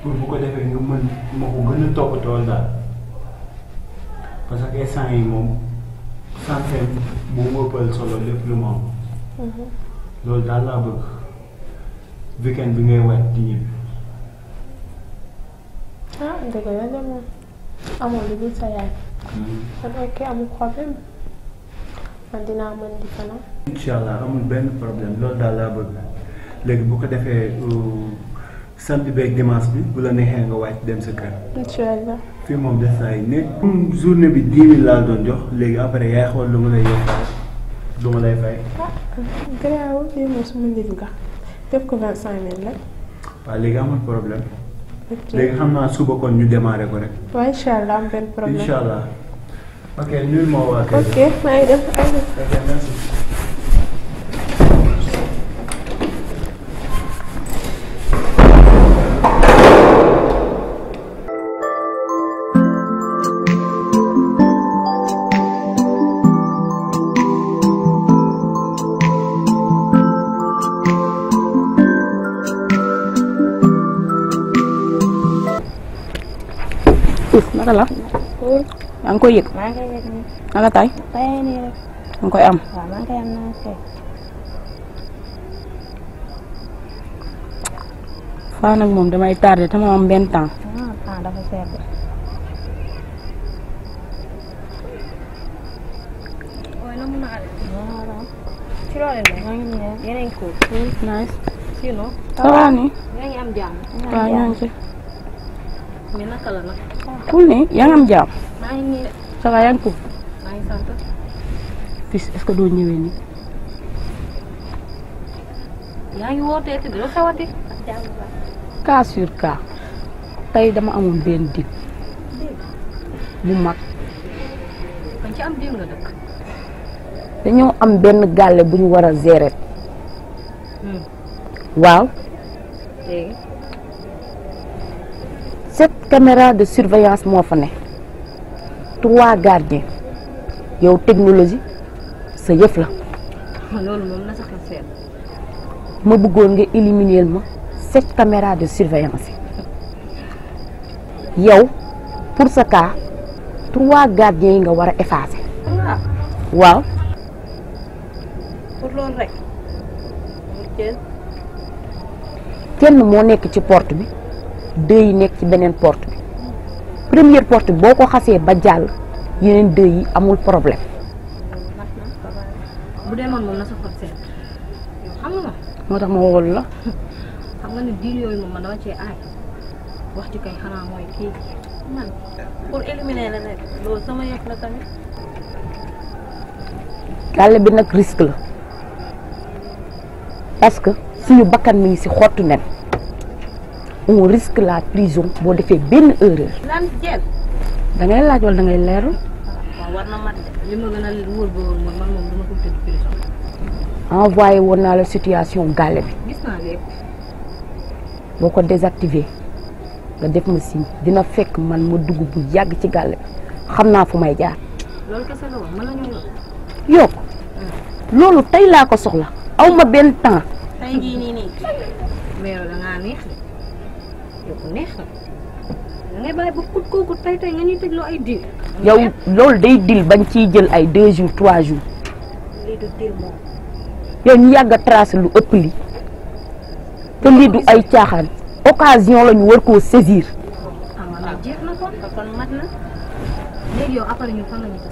pour bu ko defee nga mën ma ko gën a toppatoo daal parce que instant yi moom santé bu mu ëppal solo lépp lu ma am. loolu daal laa bëgg weekend bi ngay wàcc di ñibbi. ah dëgg la de moom amul lu dul sa yaay. kon ok amul problème man dinaa mën di fanaan. incha allah amul benn problème loolu daal laa bëgg léegi bu ko defee samedi beeg dimanche bi bu la neexee nga wàcc dem sa kër. incha allah. fii moom des naa yi ne. journée bi 10 000 laa doon jox léegi après yaay xool lu ma lay yokkal lu ma lay fay. ah garaawul lii moom su ma nit nga def ko 25 000 la. waaw léegi amul problème. ok léegi xam naa suba kon ñu démarrer ko rek. waaw incha allah am benn problème. incha allah. ok nuyu ma waa kër. ok maa ngi dem. ok merci. naka la. yaa ngi koy yëg. maa ngi koy yëg nii. naka tay. tey nii rek. yaa ngi koy am. waaw maa ngi koy am naa seet. faa nag moom damay tardé te ma am benn temps. ah dafa seet. waaye nag mun na arrêté. waaw. ci loolu la. maa ngi nii rek yeneen ko. nice. sinon. ça va nii. yaa ngi am jàmm. waaw ñoo ngi ci. mais naka la nag. ful nii yaa ngi am jàmm. maa ngi nii rek. ça va yaa ngi ko. maa ngi sant. fils est-ce que doo ñëwee nii. yaa ngi wootee te doo xewati. cas sur cas tey dama amoon benn dig bu mag. kon ci am diir nga dëkk. dañoo am benn gàlle bu ñu war a gérer. waaw. léegi. 7 caméras de surveillance moo fa ne 3 gardiens yow technologie sa yëf la. loolu moom na sax la seet. ma bëggoon nga éliminer ma 7 caméras de surveillance yi yow pour ce cas 3 gardiens yi nga war a effacer. waaw. pour loolu rek. kenn moo nekk ci porte bi 2 yi nekk ci beneen porte bi première porte bi boo ko xasee ba jàll yeneen 2 yi amul problème. bu dee man moom na sa xol seet yow xam nga moo tax ma wóolu la. xam nga ne diir yooyu moom man dama cee aay wax ci kay xanaa mooy kii man pour éliminer la nekk loolu sama yëf la tamit. gàlle bi nag risque la parce que suñu bakkan mi ngi ci xottu nen on risque la prison boo defee benn erreur. lan jël. da ngay laaj wala da ngay leerlu. war na mat de li ma gën a wóor ba wóor man moom dama ko tëdd prison. envoyé woon naa la situation gàlle bi. gis naa lépp. boo ko désactivé nga def ma signe dina fekk man ma dugg bu yàgg ci gàlle bi xam naa fu may jaar. loolu kese la woon mën nañu yokk. yokk loolu tey laa ko soxla aw ma benn temps. tey jii nii mais yow da ngaa neex de yow ku neex la da ngay bàyyi ba kooku tey nga ñuy tëj loo ay diir. yow loolu day dil bañ ciy jël ay 2 jours 3 jours. lii du dil moom. yow ñu yàgg a tracé lu ëpp li te lii du ay caaxaan occasion la ñu war koo saisir. ah jeex na kon mat na léegi yow après ñu fan la ñu ko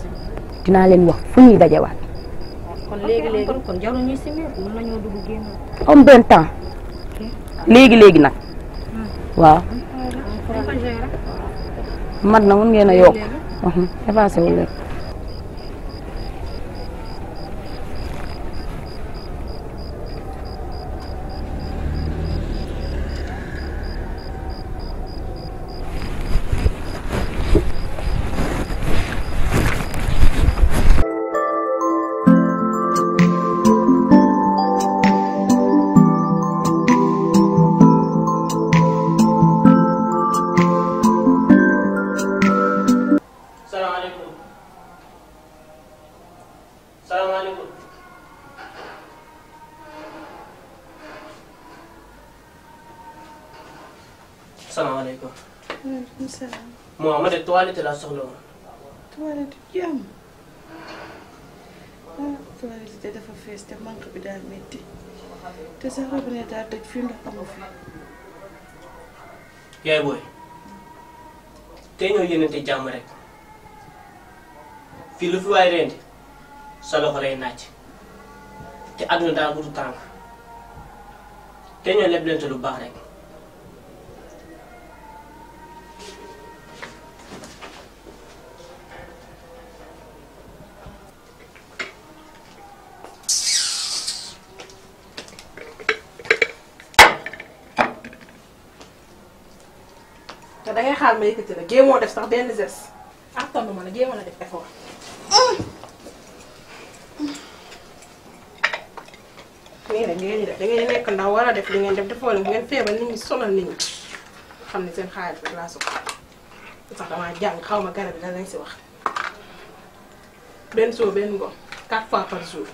dinaa leen wax fu ñuy dajewaat. kon léegi kon jarul ñuy simé mën nañoo dugg génn. am benn temps léegi nag waaw. mat na mun ngeen a yokk effacé wu leen. salaamaaleykum. waaleykum salaam. moo ma de toilette laa soxla woon. toilette jàmm. toilette te dafa fees te manque bi daal métti te sa robinet daal tëj fii ndox amu fi. yaay booy tey ñoo yéenante jàmm rek fii lu fi waay rendi sa loxo lay naaj te àdduna daal gudd tànk tey ñoo leblente lu baax rek. te dangay xaar ma yëkkati la jéemoo def sax benn geste attanu ma la jéemoo la def effort. nii rek ngeen di def da ngeen di nekk ndaw war a def li ngeen def defoo leen bu ngeen feebar nit ñi sonal nit ñi xam ne seen xaalis rek laa soxla sax damaa jàng xaw ma garab yi lan lañ si wax. benn soo benn ngoon 4 fois par jour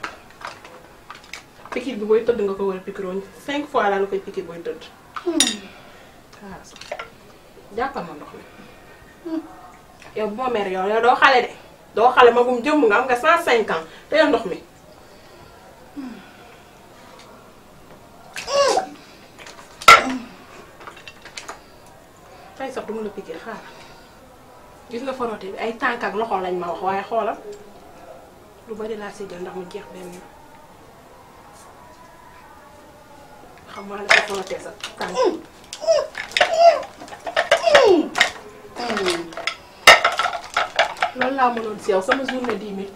piqûre bi booy tëdd nga ko war a piqûre 5 fois laa la koy piqûre booy tëdd. waaw jàppal ma ndox mi yow bu ma mer yow doo xale de doo xale magum jëmm nga am nga 105 ans te yow ndox mi. tey sax du ma la piqué xaaral gis nga forote bi ay tànk ak loxo lañ ma wax waaye xoolal lu bari laa si jël ndax mu jeex benn yoon xam maa la ko forote sa tànk. loolu laa mënoon si yow sama journée 10 000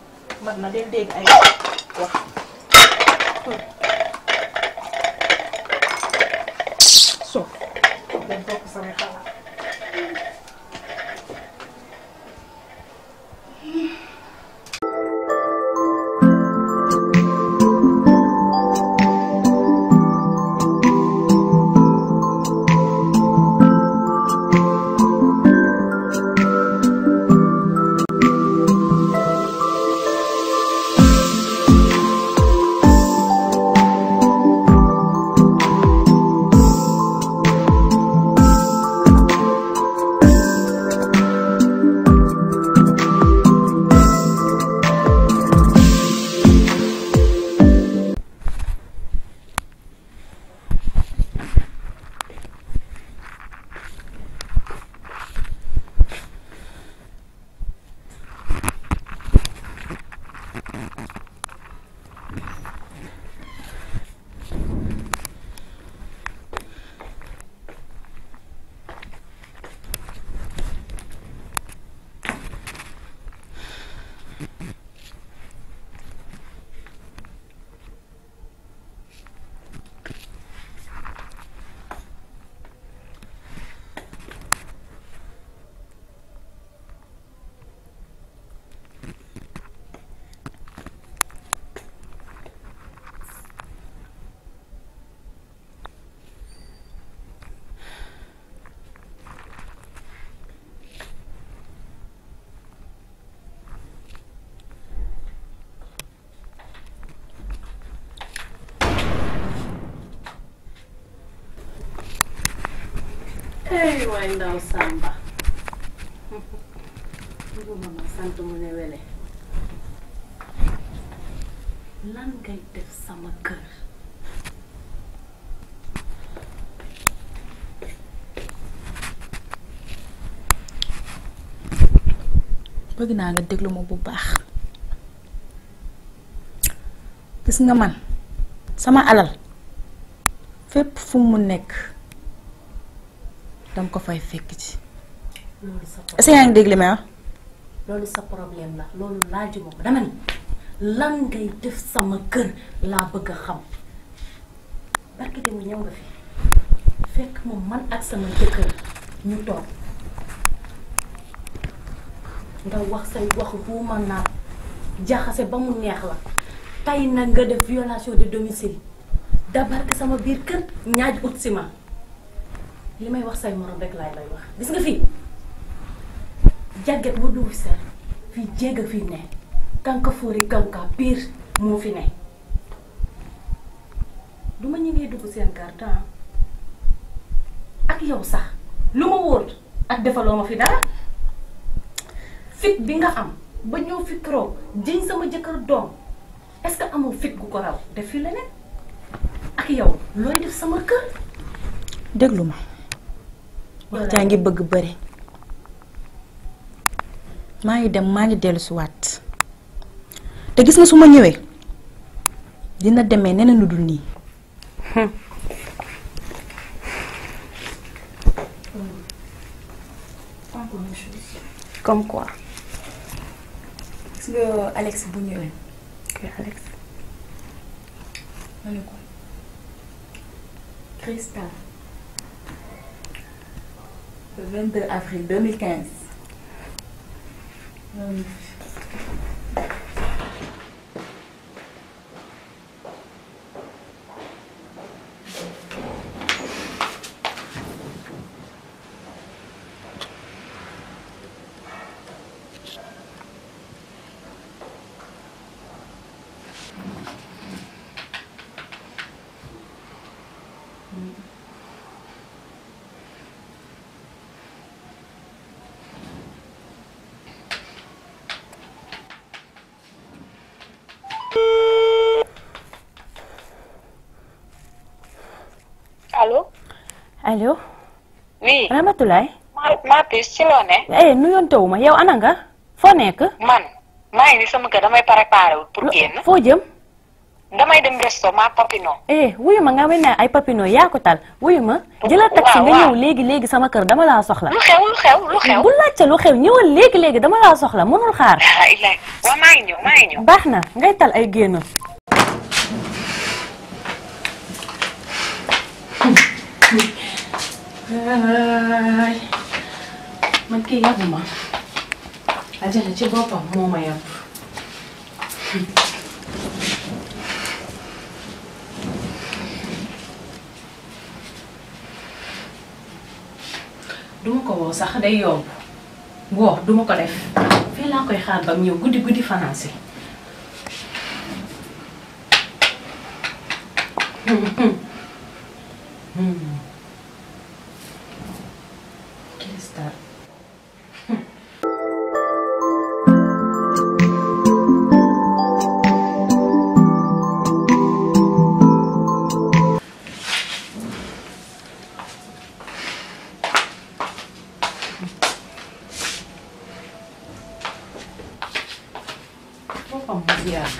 mat na del dégg ay wax. so dañ bokk samay xalaat. waay ndaw Samba bëgguma ma sant mu ne wele lan ngay def sama kër bëgg naa nga déglu ma bu baax gis nga man sama alal fépp fu mu nekk dama ko fay fekk ci loolu sa est-ce que yaa ngi dégg li may wax loolu sa problème la loolu laajuma ko dama ni lan ngay def sama kër laa bëgg a xam barki dem ñëw nga fi fekk moom man ak sama jëkkër ñu toog nga wax say wax bu ma naat jaxase ba mu neex la tey nag nga def violation de domicile dabarke sama biir kër ñaaj ut si ma li may wax say morom rek laay lay wax gis nga fii jàgget bu dugg sa fii jéeg a fii ne kanka fóori kanka biir moo fi ne du ma ñëwee dugg seen carte ak yow sax lu ma wóor ak defaloo ma fi dara fit bi nga am ba ñëw fi trop jiñ sama jëkkër doom est-ce que amoo fit gu ko raw def fi leneen ak yow looy def sama kër déglu ma wax jaa ngi bëgg bëri maa ngi dem maa ngi dellu si waat te gis nga su ma ñëwee dina demee neneen lu dul nii comme quoi gis nga Alex bu ñëwee kii Alex ma ne ko Cristal le 22 avril 2015 allo. allo. oui. Ramatulaay. maa pis ci loo ne. nuyontewu ma yow ana nga foo nekk. man maa ngi ni sama kër damay préparé wul pour génn. foo jëm. damay dem resto maa papino. wuyu ma nga ne ay papino yaa ko tal wuyu ma. jëlal taxi nga ñëw léegi léegi sama kër dama laa soxla. lu xew. bu laajte lu xew ñëwal léegi léegi dama laa soxla mënul xaar. waaw maa ngi ñëw. baax na ngay tal ay génn. man kii yàggu ma ajana ci boppam moo ma yàgg duma ko woo sax day yomb woo duma ko def fii laa koy xaar bam ñëw guddi fanaan si Cristal boppam bu yàgg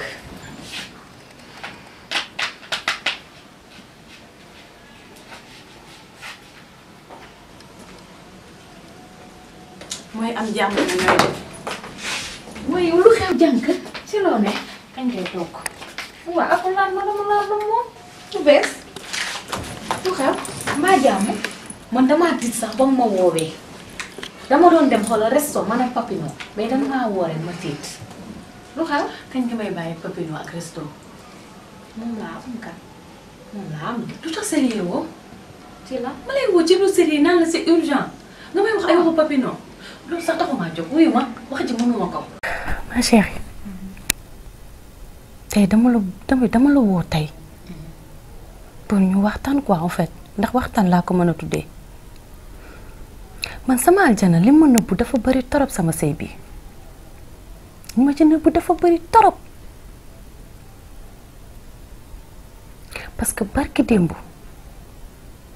mooy am jàmm na ñooy def mooy yow lu xew jànk ci loo ne kañ ngay toog waaw ak laan ma dama laa dam moom lu bees lu xew mbaa jàmm man damaa tiit sax ba mu ma woowee dama doon dem xoolal resto man ak papino mais dama maa wooree ma tiit lu xew kañ nga may bàyyi papino ak resto moom laa am kat moom laa am lu tax sérieux woo ci la ma lay woo ci lu sérieux naan la c'est urgent nga may wax ay waxu papino loolu sax taxumaa jóg wuyu ma wax ji mënuma ko. ma chérie tey dama la woo tey pour ñu waxtaan quoi en fait ndax waxtaan laa ko mën a tuddee man sama aljana li ma nëbbu dafa bari torop sama sëy bi li ma ci nëbbu dafa bari torop parce que barki démb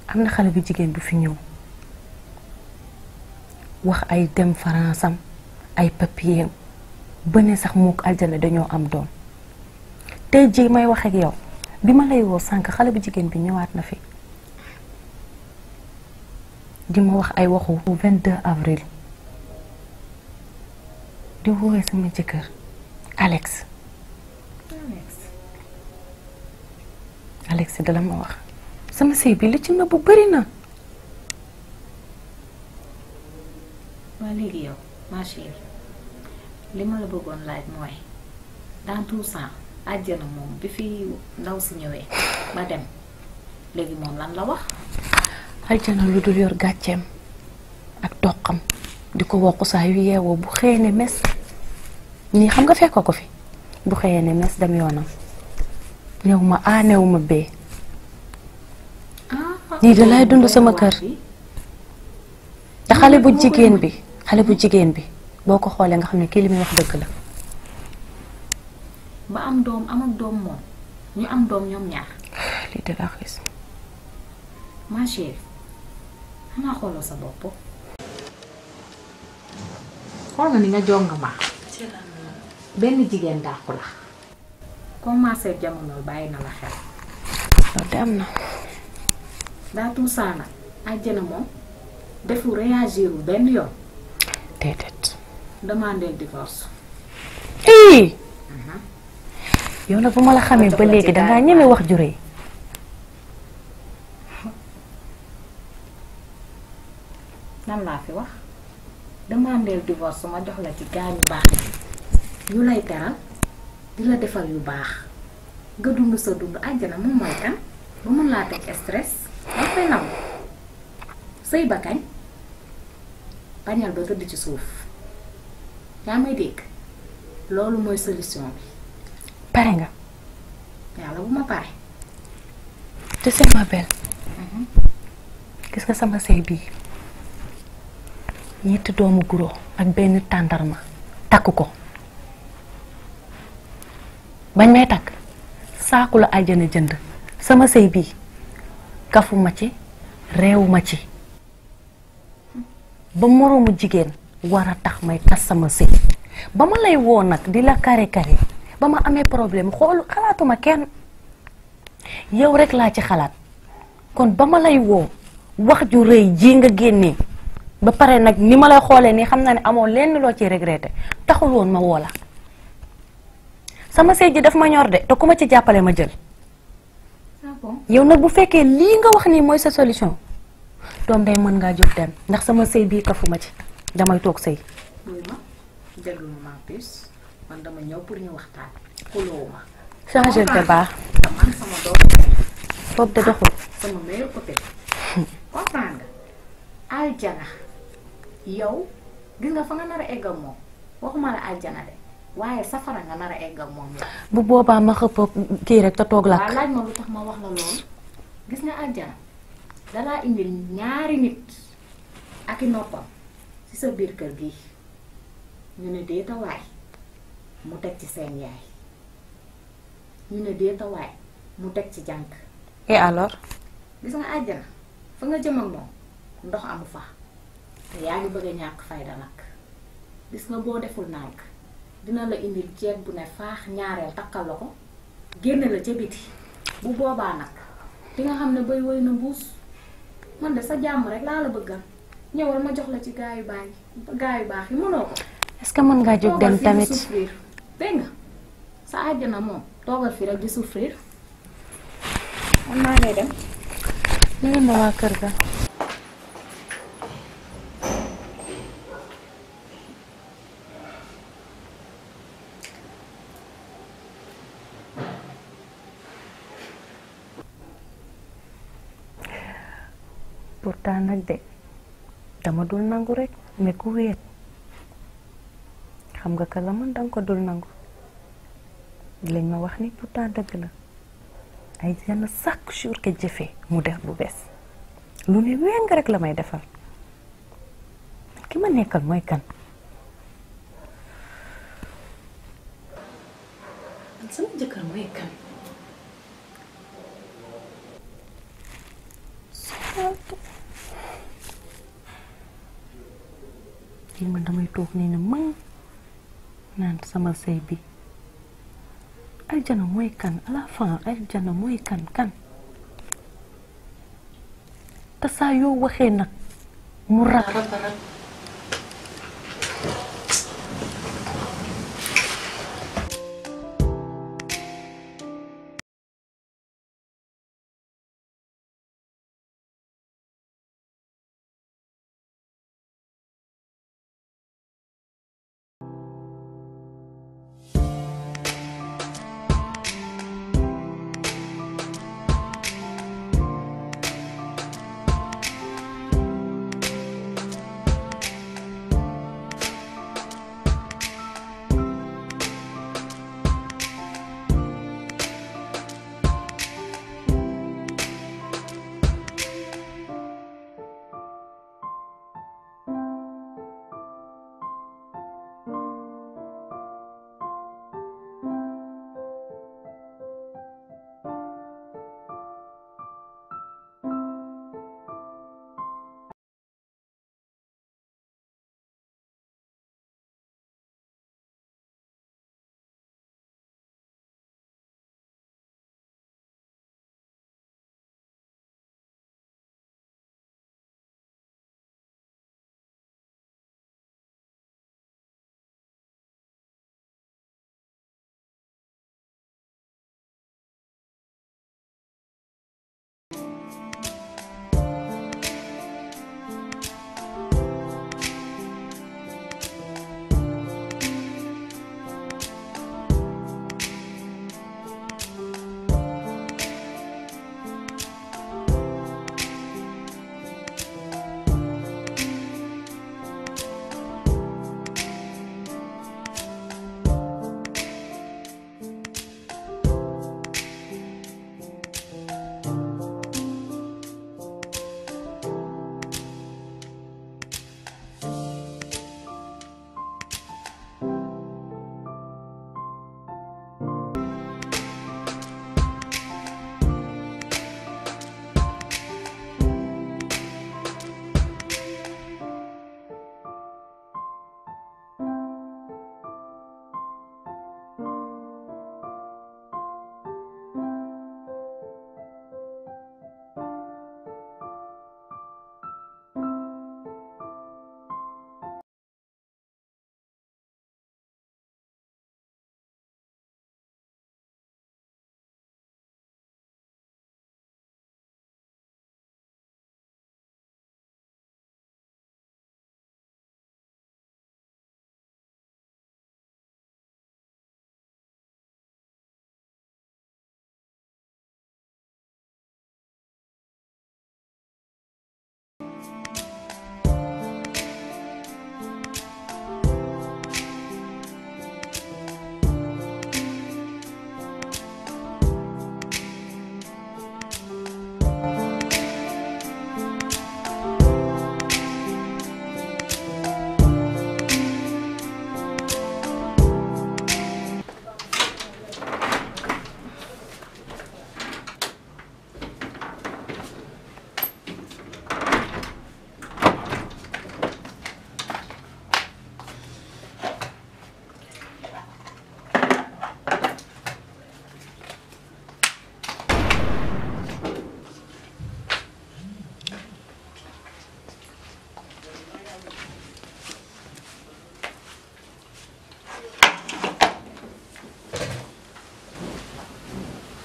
am na xale bu jigéen bi fi ñëw wax ay dem France am ay papier ba ne sax mook aljana dañoo am doom tey jii may wax ak yow bi ma lay woo sànq xale bu jigéen bi ñëwaat na fi di ma wax ay waxu 22 avril di woowee sama jëkkër Alex dala ma wax sama sëy bi li ci nëbbu bari na. waa léegi yow ma chérie li ma la bëggoon laaj mooy dans tout ça àjjana moom bi fi ndaw si ñëwee ba dem léegi moom lan la wax. aljana lu dul yor gàcceem ak toqam di ko wokk saa yu yeewoo bu xëyee ne mes nii xam nga fekk ko fi bu xëyee ne mes dem yoonam néew ma a néew ma bee nii da lay dund sama kër te xale bu jigéen bi boo ko xoolee nga xam ne kii li muy wax dëgg la. ba am ak doom moom ñu am doom ñoom ñaar. lii de laa gis. ma chérie xanaa xooloo sa bopp. xool nga ni nga jonga ma benn jigéen dàqu la. commencé jamono bàyyi na la xel. loolu de am na. daa tout ça nag àjjana moom defu réagirul benn yoon. déedéet. demander divorce. yow nag bu ma la xamee ba léegi dangaa ñeme wax ju rëy. nan laa fi wax demander divorce ma jox la ci gaañu baax ñu lay teral di la defal yu baax nga dund sa dund àjjana moom mooy kan ba mën laa teg stress danga koy nangu sëy ba kañ bañal ba tëdd ci suuf yaa may dégg loolu mooy solution bi. pare nga. yàlla bu ma pare. tu sais ma belle. gis nga sama sëy bii ñetti doomu guro ak benn tàndarma takk ko bañ may takk saaku la àjjana jënd sama sëy bii kafuma ci réewuma ci ba moroomu jigéen war a tax may tas sama sëy ba ma lay woo nag di la kare ba ma amee problème xalaatuma kenn yow rek laa ci xalaat kon ba ma lay woo wax ju rëy ji nga génnee ba pare nag ni ma lay xoolee nii xam naa ne amoo lenn loo ciy regretté taxul woon ma woo la sama sëy ji daf ma ñor de te ku ma ci jàppale ma jël. yow nag bu fekkee lii nga wax nii mooy sa solution doom day mën ngaa jóg dem ndax sama sëy bii kafuma ci damay toog sëy. déglu ma plus man dama ñëw pour ñu waxtaan xuloo ma. changer te baax. man sama doom. foofu de doxul. sama meilleur côté. comprendre nga aljana yow gis nga fa nga nar a eggal moom waxuma la aljana de waaye safara nga nar a eggal moom la. bu boobaa ma xëpp kii rek te toog lakk. waaw laaj ma lu tax ma wax la loolu gis nga aljana dalaa indil ñaari nit ak i noppam ci sa biir kër gi ñu ne déeta waay mu teg ci seen yaay ñu ne déeta waay mu teg ci jànk. et alors. gis nga àjjana fa nga jëm ak moom ndox amu fa te yaa ngi bëgg a ñàkk fayda nag gis nga boo deful nànk dina la indil jeeg bu ne faax ñaareel takkal la ko génne la ca biti bu boobaa nag di nga xam ne bay woy na mbuus man de sa jàmm rek laa la bëggal ñëwal ma jox la ci gaa yu baax yi mënoo ko. est-ce que mën ngaa jóg dem tamit souffrir dégg nga sa àjjana moom toogal fi rek di souffrir man maa ngay dem. ñu ma waa kër ga. pourtant nag de dama dul nangu rek mais ku wéet xam nga ka la man danga ko dul nangu lañ ma wax ni pourtant dëgg la ay yenn chaque jour que jëfee mu def bu bees lu ne wéng rek la may defal ki ma nekkal mooy kan. man sama jëkkër mooy kan. lii man damay toog nii ne man naan sama sëy bi aljana mooy kan à la fin aljana mooy kan te saa yoo waxee nag mu rab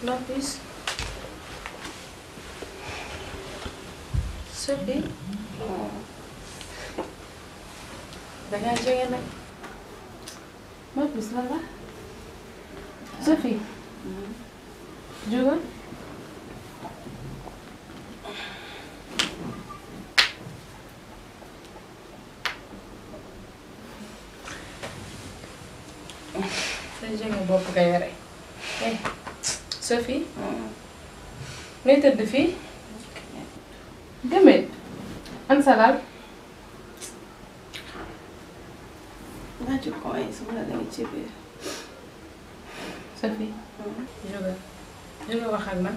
Lapis. Sophie. Dangaa jóge nag. Lapis lan la. Sophie. Jógal. Sa jóge bopp nga yore. Sophie. Ngay tëdd fii. Demet. An sa lal. nga ci coin yi sama la ngi ci biir. Sophie. jóge wax ak man.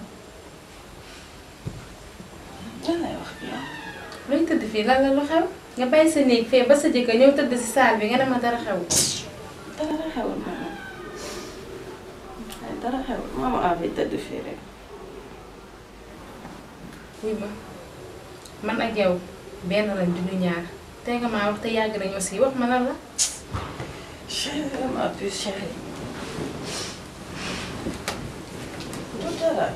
lan lay wax bi yow. luñ tëdd fii lan la lu xew nga bàyyi sa néeg fee ba sa jëkkër ñëw tëdd si saal bi nga ne ma dara xew. dara xewul maman dara xewul maman envie tëdd fii rek. wuy ma man ak yow benn lañ du ñu ñaar te nga maa wax te yàgg nañu aussi wax ma lan la. chérie ma puce chérie. du dara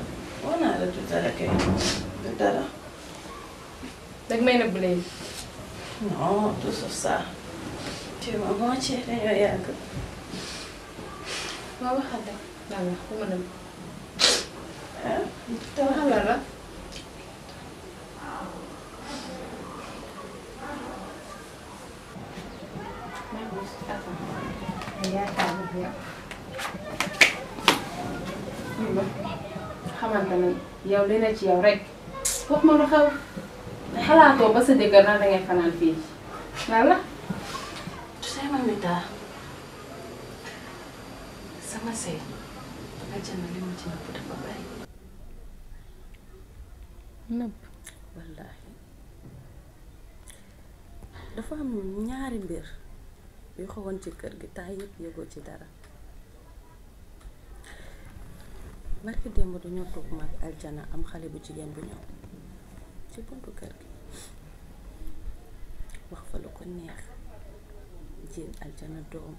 wax naa la du dara kay du dara. dag may nëbb léegi. non tout sauf ça. tu es ma moitié dañoo yàgg. waaw waxal rek lan la bu ma nëbb. ah te waxal lan la. xamante ne yow li na ci yow rek wax ma lu xew xalaatoo ba sa jëkkër na dangay fanaan fii lan la. tu sais Mamita sama sëy Aljana li ma ci nëbb dafa bari. nëbb. wallaahi dafa am ñaari mbir yu xawoon ci kër gi temps yëpp yëgoo ci dara. barki démb dañoo toog mag Aljana am xale bu jigéen bu ñëw ci buntu kër gi wax fa lu ko neex jiin Aljana doom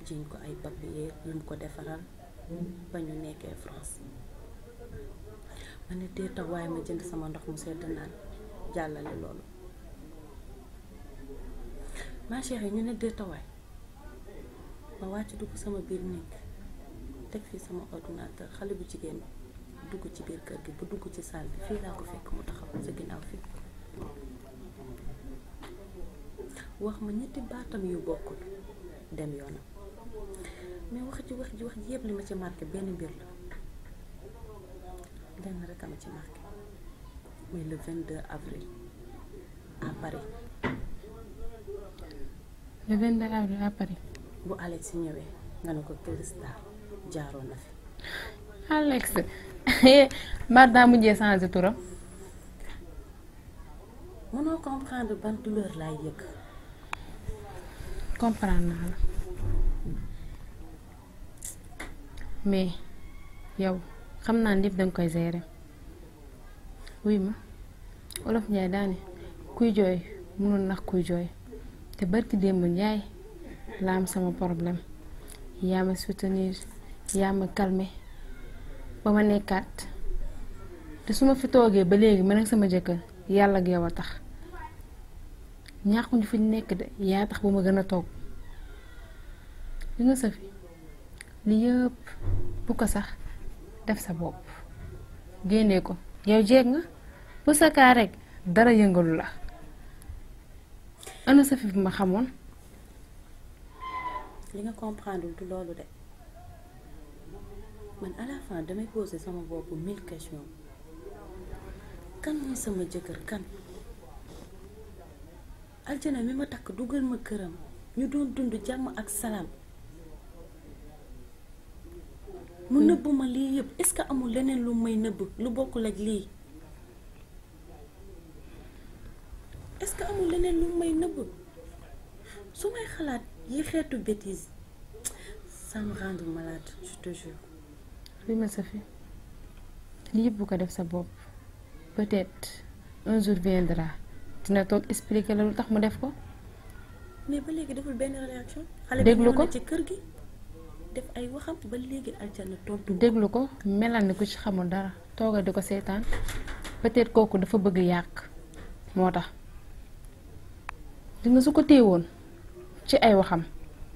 jiin ko ay papier yu mu ko defaral ba ñu nekkee France. ma ne déeta waaye ma jënd sama ndox mu sedd naan jàllale loolu. ma chérie ñu ne déeta waay ma wàcc dugg sama biir nekk teg fii sama ordinateur xale bu jigéen dugg ci biir kër gi bu dugg ci salle bi fii laa ko fekk mu taxaw sa ginnaaw fii wax ma ñetti baatam yu bokkul dem yoonam mais wax ji yëpp li ma ci marqué benn mbir la lenn rek a ma ci marqué muy le 22 avril à Paris. le 22 avril à Paris. bu Alex si ñëwee nga ne ko Cristal jaaroon na fi. Alex mbaa daa mujjee changé turam. mënoo comprendre ban douleur laay yëg. comprendre naa la mais yow xam naa lépp danga koy gérer wuy ma Olof Njaay daane kuy jooy mënul nax kuy jooy te barki démb Njaay la am sama problème yaa ma soutenir yaa ma calmer ba ma nekkaat te su ma fi toogee ba léegi man ak sama jëkkër yàlla ak yow a tax ñàkkuñu fi nekk de yaa tax ba ma gën a toog li nga safi li yëpp bu ko sax def sa bopp génnee ko yow jeeg nga bu sa kaa rek dara yëngalu la ana safi bi ma xamoon. li nga comprendre du loolu de man à la fin damay poser sama bopp 1000 questions kan mooy sama jëkkër kan. Aljana mi ma takk dugal ma këram ñu doon dund jàmm ak salaam mu nëbb ma lii yëpp est-ce que amul leneen lu may nëbb lu bokkul ak lii est-ce que amul leneen lu may nëbb su may xalaat yi xeetu bêtise ça me rend malade je te jure. li ma safi lii yëpp bu ko def sa bopp peut-être un jour viendra dina toog expliquer la lu tax mu def ko. mais ba léegi deful benn réaction. déglu ko xale bi ñëw na ci kër gi def ay waxam ba léegi Aljana tontu. déglu ko melal ni ku ci xamul dara toogal di ko seetaan peut-être kooku dafa bëgg yàq moo tax di nga su ko téewoon ci ay waxam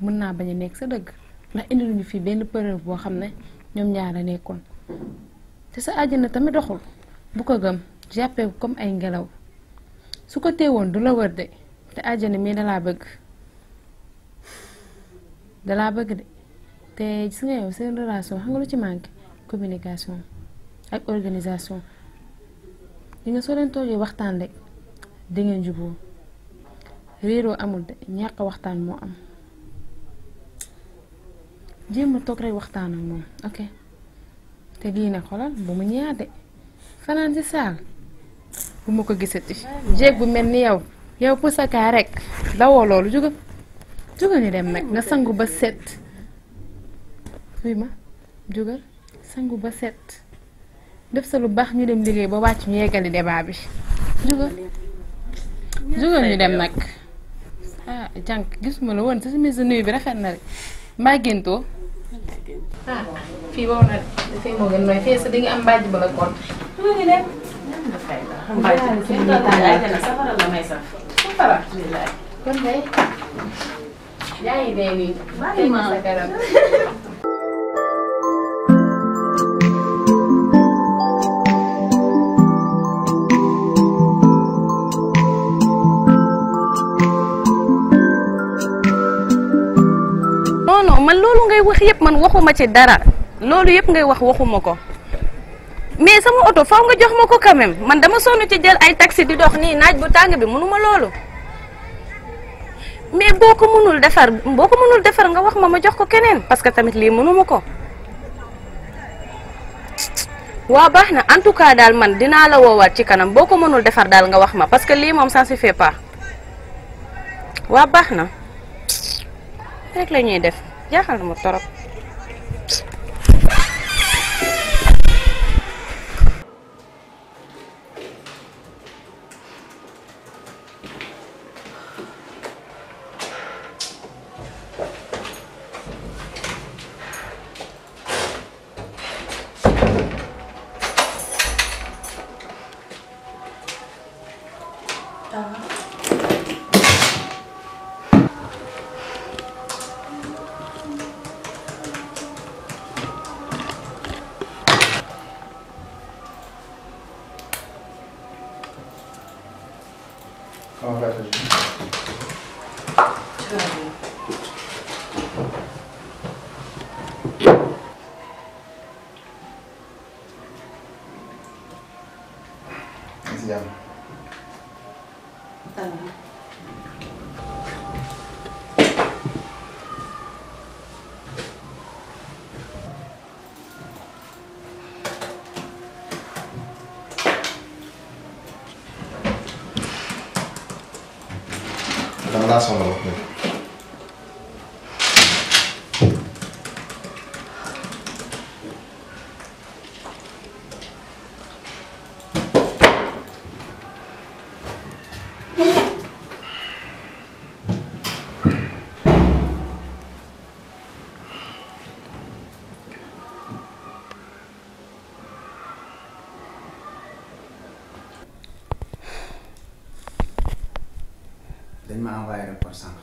mën naa bañ a nekk sa dëgg ndax indi luñu fii benn preuve boo xam ne ñoom ñaar a nekkoon te sa àjjana tamit doxul bu ko gëm jàppee comme ay ngelaw. su ko teewoon du la wër de te àjjana mii dalaa bëgg de te gis nga yow seen relation xam nga lu ci manqué communication ak organisation li nga soo leen toogee waxtaan rek di ngeen juboo réeroo amul de ñàkk waxtaan moo am jéem a toog rek waxtaan ak moom ok te lii ne xolal bu mu ñaade fanaan ci saal bu ma ko gisati jéeg bu mel ni yow pusaka rek dawoo loolu juga ñu dem nag nga sangu ba set fuy ma jugal sangu ba set def sa lu baax ñu dem liggéey ba wàcc ñu yeggali débat bi jugal ñu dem nag ah jànk gisuma la woon sa simise nuyu bi rafet na de mbaa géntoo fii wow na de fii moo gën nooy fii sa di nga am mbàjj ba la koon ñu dem safara la may saf safara kon kay yaa ngi dee nii bàyyi ma sa kanam man loolu ngay wax yëpp man waxuma ci dara loolu yëpp ngay wax waxuma ko mais sama oto faw nga jox ma ko quand même man dama sonn ci jël ay taxi di dox nii naaj bu tàng bi mënuma loolu mais boo ko mënul defar nga wax ma jox ko keneen parce que tamit lii mënuma ko waa baax na en tout cas daal man dinaa la woowaat ci kanam boo ko mënul defar daal nga wax ma parce que lii moom ça se fait pas waa baax na rek la ñuy def jaaxal na ma torop Comment vas-tu? Tu vas bien. Si jàmm. dama laa soxla wax dëgg. dañ ma envoyé rapport sànq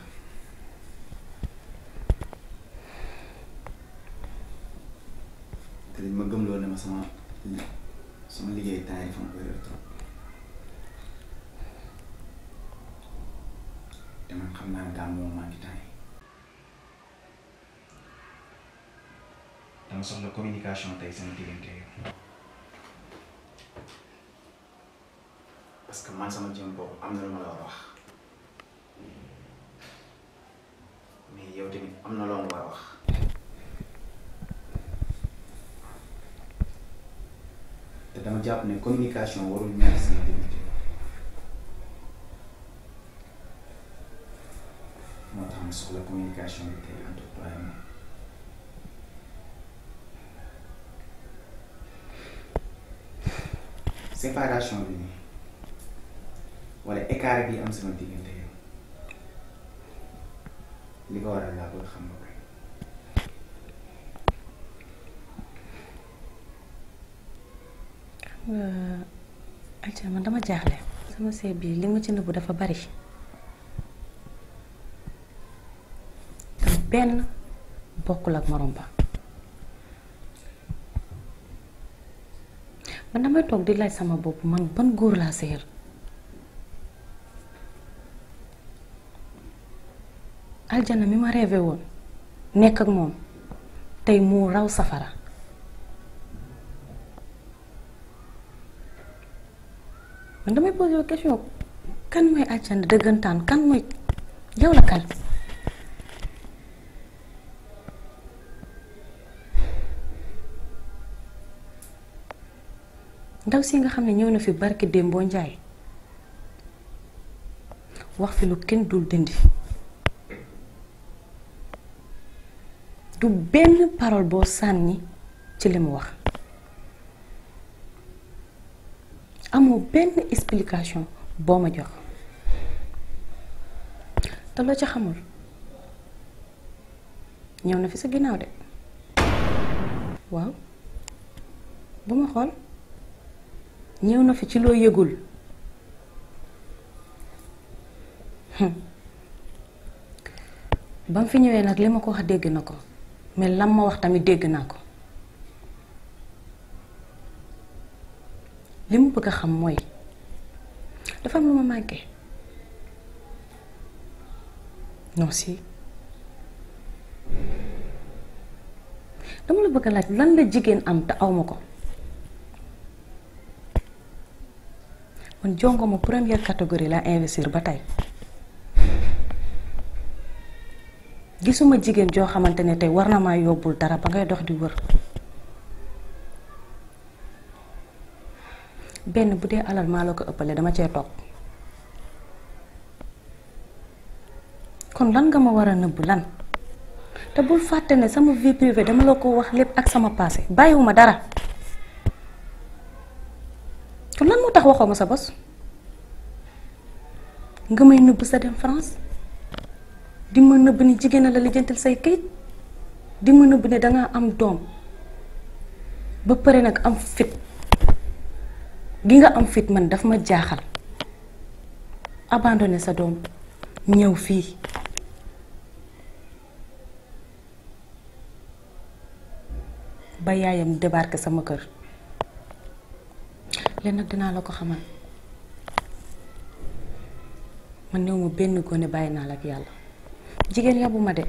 te dañ ma gëmloo ne ma sama liggéey temps yi dafa ma bëri trop te man xam naa ne daal moo manqué temps yi dama soxla communication tey sama diggante yow parce que man sama jëm boobu am na lu ma la war a wax mais yow tamit am na loo ma war a wax te dama jàpp ne communication warul ñaar sama diggante moo tax ma soxla communication bi tey entre toi et moi séparation bi nii wala écart bi am sama diggante yow li ko waral laa bëgg xam nga koy Aïcha man dama jaaxle sama sëy bii li ma ci nëbbu dafa bari te benn bokkul ak morom ba man damay toog di laaj sama bopp man ban góor laa séer aljana mi ma rêvé woon nekk ak moom tey mu raw safara man damay posé question kan mooy aljana dëggantaan kan mooy yow la kan ndaw si nga xam ne ñëw na fi barki Dembo Njaay wax fi lu kenn dul dindi du benn parole boo sànni ci li mu wax amoo benn explication boo ma jox te loo ci xamul ñëw na fi sa ginnaaw de waaw bu ma xool ñëw na fi ci loo yëgul ba mu fi ñëwee nag li ma ko wax dégg na ko mais lam ma wax tamit dégg naa ko li mu bëgg a xam mooy dafa am lu ma manqué non si dama la bëgg a laaj lan la jigéen am te awma ko man jongo ma première catégorie la investir ba tey gisuma jigéen joo xamante ne tey war na maa yóbbul dara ba ngay dox di wër benn bu dee alal maa la ko ëppale dama cee toog kon lan nga ma war a nëbb lan te bul fàtte ne sama vie privée dama la ko wax lépp ak sama passé bàyyiwuma dara kon lan moo tax waxoo ma sa bos nga may nëbb sa dem France di ma nëbb ni jigéen la lijjantil say kayit di ma nëbb ne danga am doom ba pare nag am fit gi nga am fit man daf ma jaaxal abandonné sa doom ñëw fii ba yaayam débarqué sama kër leen nag dinaa la ko xamal man néew ma benn gone bàyyi naa la ak yàlla jigéen yabu ma de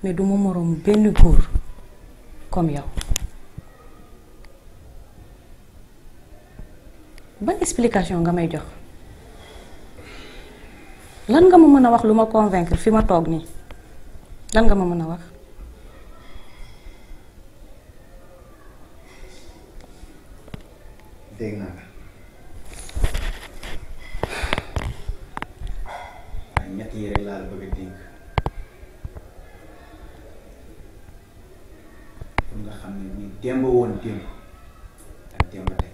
mais du ma moroom benn góor comme yow ban explication nga may jox lan nga ma mën a wax lu ma convaincre fi ma toog nii lan nga ma mën a wax dégg naa la waaye ñett yi rek laa la bëgg a dénk pour nga xam ne ni démb woon démb ak démb tey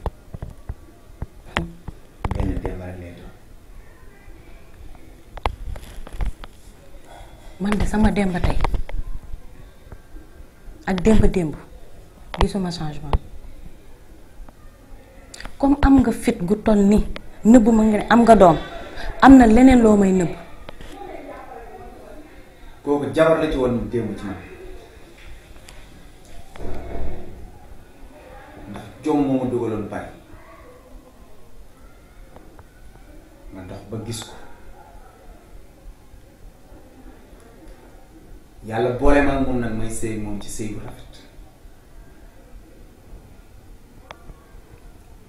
benn démb rek lay doon. man de sama démb tey ak démb gisuma changement comme am nga fit gu toll ni nëbb ma nga ne am nga doom am na leneen loo may nëbb kooku jabar la ci woon démb ci man ndax jom moo ma dugaloon bari ma dox ba gis ko yàlla boole ma ak moom nag may sëy moom ci sëy bu rafet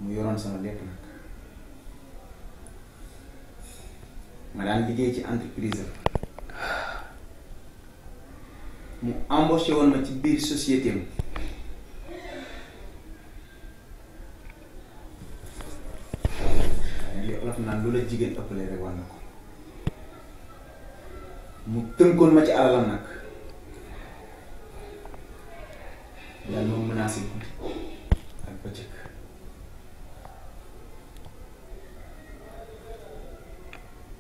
mu yoroon sama lépp nag ma daan liggéey ci entreprise mu embauché woon ma ci biir société am li olof naan lu la jigéen ëppale rek war na ko mu tënkoon ma ci alalam nag yàlla moom menacé guddi ak bëccëg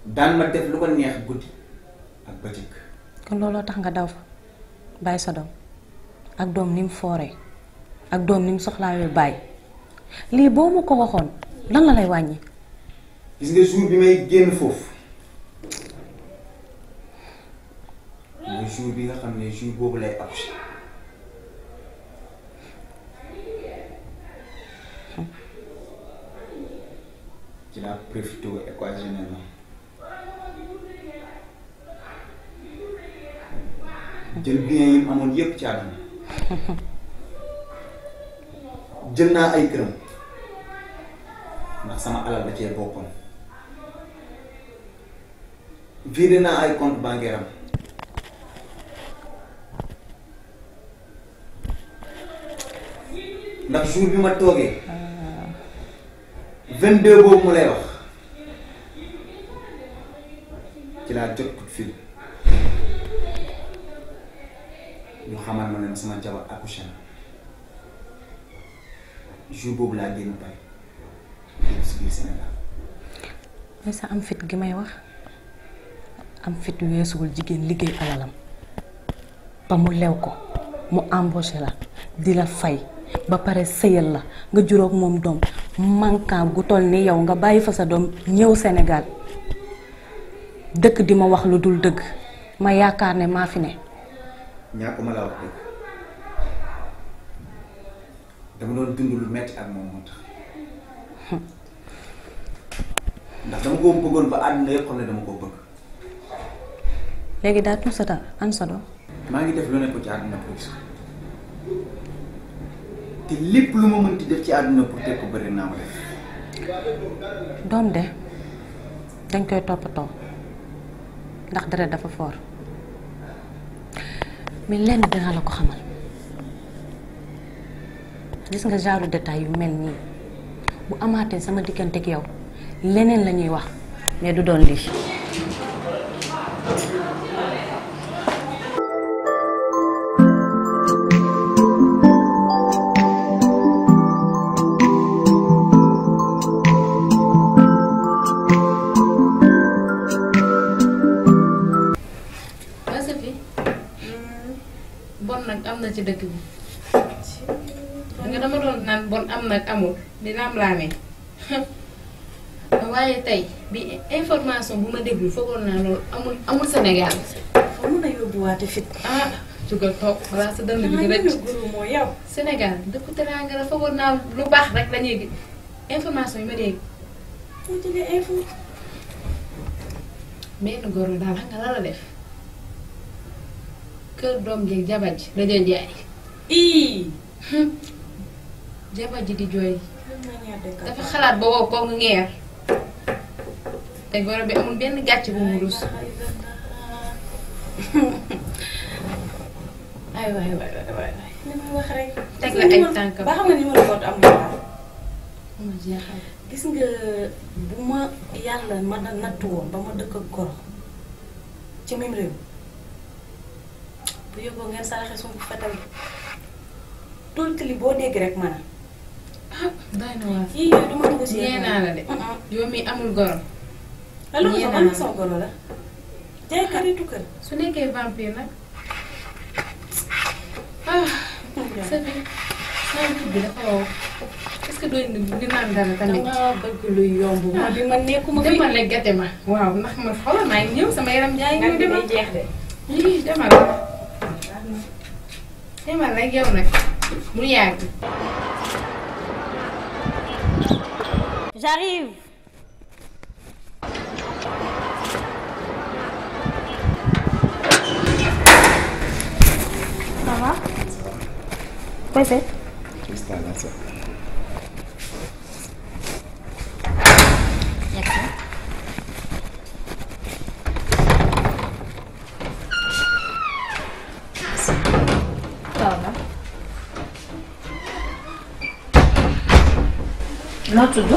daan ma def lu ko neex guddi ak bëccëg kon looloo tax nga daw fa bàyyi sa doom ak doom ni mu fooree ak doom ni mu soxlaawee bàyyi lii boo ma ko waxoon lan la lay wàññi gis nga jour bi may génn foofu mooy jour bi nga xam ne jour boobu lay accoucher ci laa profité occasionnellement jël bien yi mu amoon yépp ci àdduna jël naa ay këram ndax sama alal da cee bokkoon viré naa ay compte bancaire am ndax jour bi ma toogee 22 boobu mu lay wax ci laa jot coup de fil ñu xamal ma ne sama jabar accouché na jour boobu laa génn Paris dégg si biir Sénégal. mooy sa am fit gi may wax am fit weesuwul jigéen liggéey alalam ba mu lew ko mu embauché la di la fay ba pare sëyal la nga juróog moom doom manquant gu toll ni yow nga bàyyi fa sa doom ñëw Sénégal dëkk di ma wax lu dul dëgg ma yaakaar ne maa fi ne. ñàkk ma la wax dëgg dama doon dund lu metti ak moom moo tax ndax dama ko bëggoon ba àdduna yëpp xam ne dama koo bëgg. léegi daa tuut sa ta an sa doom. maa ngi def lu ne ko ci àdduna pour gis te lépp lu ma mënti def ci àdduna pour teg ko bëri naa ko def. doom de dañ koy toppatoo ndax deret dafa foor mais lenn dina la ko xamal gis nga genre détail yu mel nii bu amaatee sama diggante ak yow leneen la ñuy wax mais du doon lii. am na ci dëkk bi nga dama doon naan bon am nag amul dina am laa ne waaye tey bi information bu ma déglu foogoon naa loolu amul Sénégal. fa mun a yóbbuwaate fit. ah jugal toog balaa sa dënd bi di rëcc. moo yow. Sénégal dëkku teraanga la foogoon naa lu baax rek lañuy gi information yi ma dégg. moo jëlee info. benn góor la daal xam nga la la def. kër doom jeeg jabar ji dañoo jaay. jabar ji di jooy. dafa xalaat ba wow ko ngeer. te goro bi amul benn gàcc bu mu rus. ay waay li may wax rek. teg la ay tànkam ba xam nga ni ma la ko am na jeexal. gis nga bu ma yàlla ma nattu woon ba ma dëkk ak goro ci même réew. bu yóbboo ngeen saraxe suñu fetal tontu li boo dégg rek man ah doy na waar. yii yooyu duma dugg si ñee naa la de. yow mi amul goro. ñee naa la sama goro la. jaaykaritu kër. su nekkee vampire nag ah. sa bi bi dafa wow. est-ce que doy na di naan dara tamit. danga bëgg luy yomb. ma bi man nekkuma fi demal rek gàtte ma. waaw ndax man xoolal maa ngi ñëw sama yaram jaay ñëw demal jeex de. lii demal. demal rek yow nag mu yàgg. J'arrive. Ça va? Quoi c'est? Installation. Merci. Ça va? Noo tudd?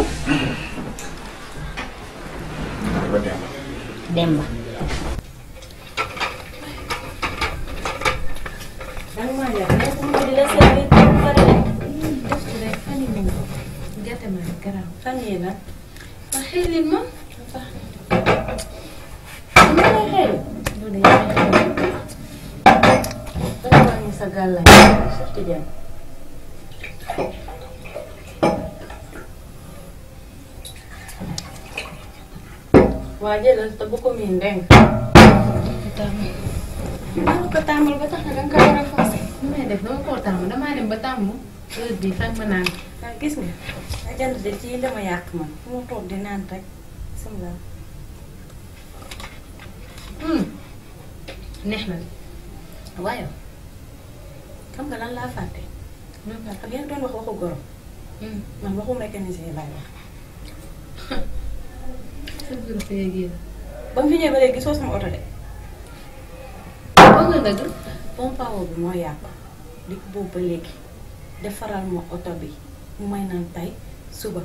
Demba. danga maa yàq nekkuma di la servir ba pare de. def ci rek fan yii moom gàtte ma rek garaaw. fan yii nag. ma xëy leen ma. ma lay xëy. loolu yaa ngi xëy. danga wàññi sa gàllaay. surtout dem. waa jëlal te bu ko miin dégg nga. maa ko tàmbal ba tax na danga ko war a forcé. nu may def dama koo tàmm damaa dem ba tàmm heure bii fan ma naan. waaw gis nga. nga jënd de ci dama yàq man. fu mu toog di naan rek. bismillah. neex na de. waaye xam nga lan laa fàtte. ak yaa ngi doon wax waxu goro. man waxu mécanicien laay wax. sa bureau fee génn. ba mu fi ñëwee ba léegi gisoo sama oto de. bëgg nga dëgg. pompawo bi moo yàqu di boobu ba léegi defaral ma oto bi mu may naan tay suba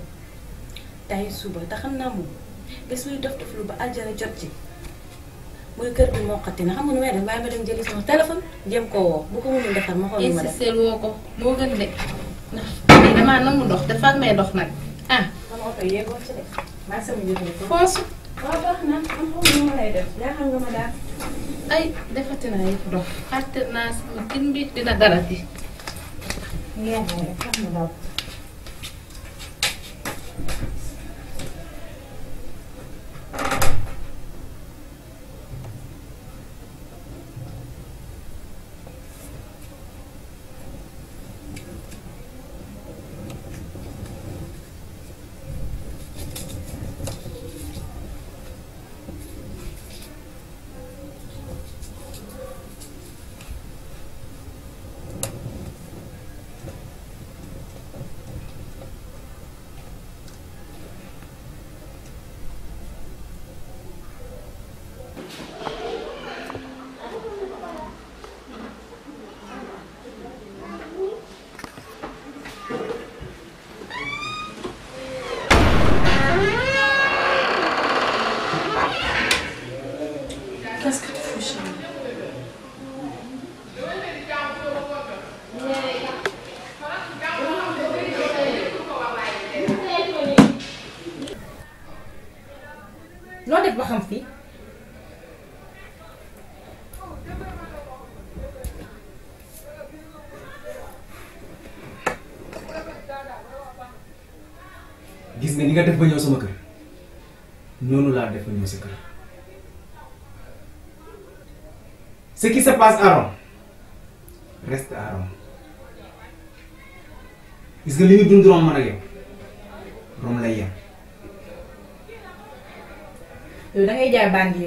te xam naa moom bés luy def lu ba aljana jot ci muy kër gi moqati na xam nga nu may def bàyyi ma dem jëli sama téléphone jéem koo woo bu ko mënul defar ma xool nu ma def. insisté woo ko moo gën de ndax damaa nangu dox dafa ak may dox nag ah. sama oto yeegoo ci de maa sama jëfale ko. foosu. waaw baax na man xool nu ma lay def yaa xam nga ma daal. ay defati naa yëpp dox fàtte naa sama kin bi dina dara di. ngeen rek xam nga daal. Qu'est-ce que tu fous, chérie? loo def ba xam fii. gis nga ni nga def ba ñëw sama kër noonu laa def ba ñëw sa kër. Ce qui se passe à Rome reste à Rome gis nga li ñu dund Rome man ak yow Rome lay yem. yow da ngay jaay bandi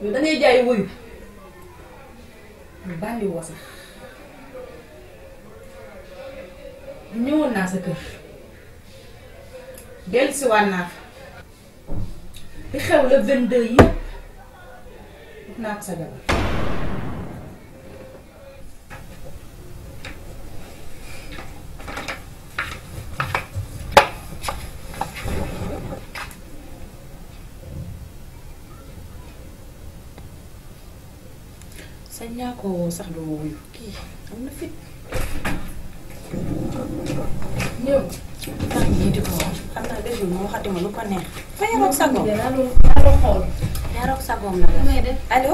yow da ngay jaay wuyu bandi woo sax ñëwoon naa sa kër dellusiwaat naa fa di xew le 22 yëpp def naa ko sa jabar. sañ naa ko woo sax duma wuyu kii am na fit ñëw maa ngi di ko wax xam naa déglu ma waxati ma lu ko neex fa yaroog sagoom yaroog sagoom la allo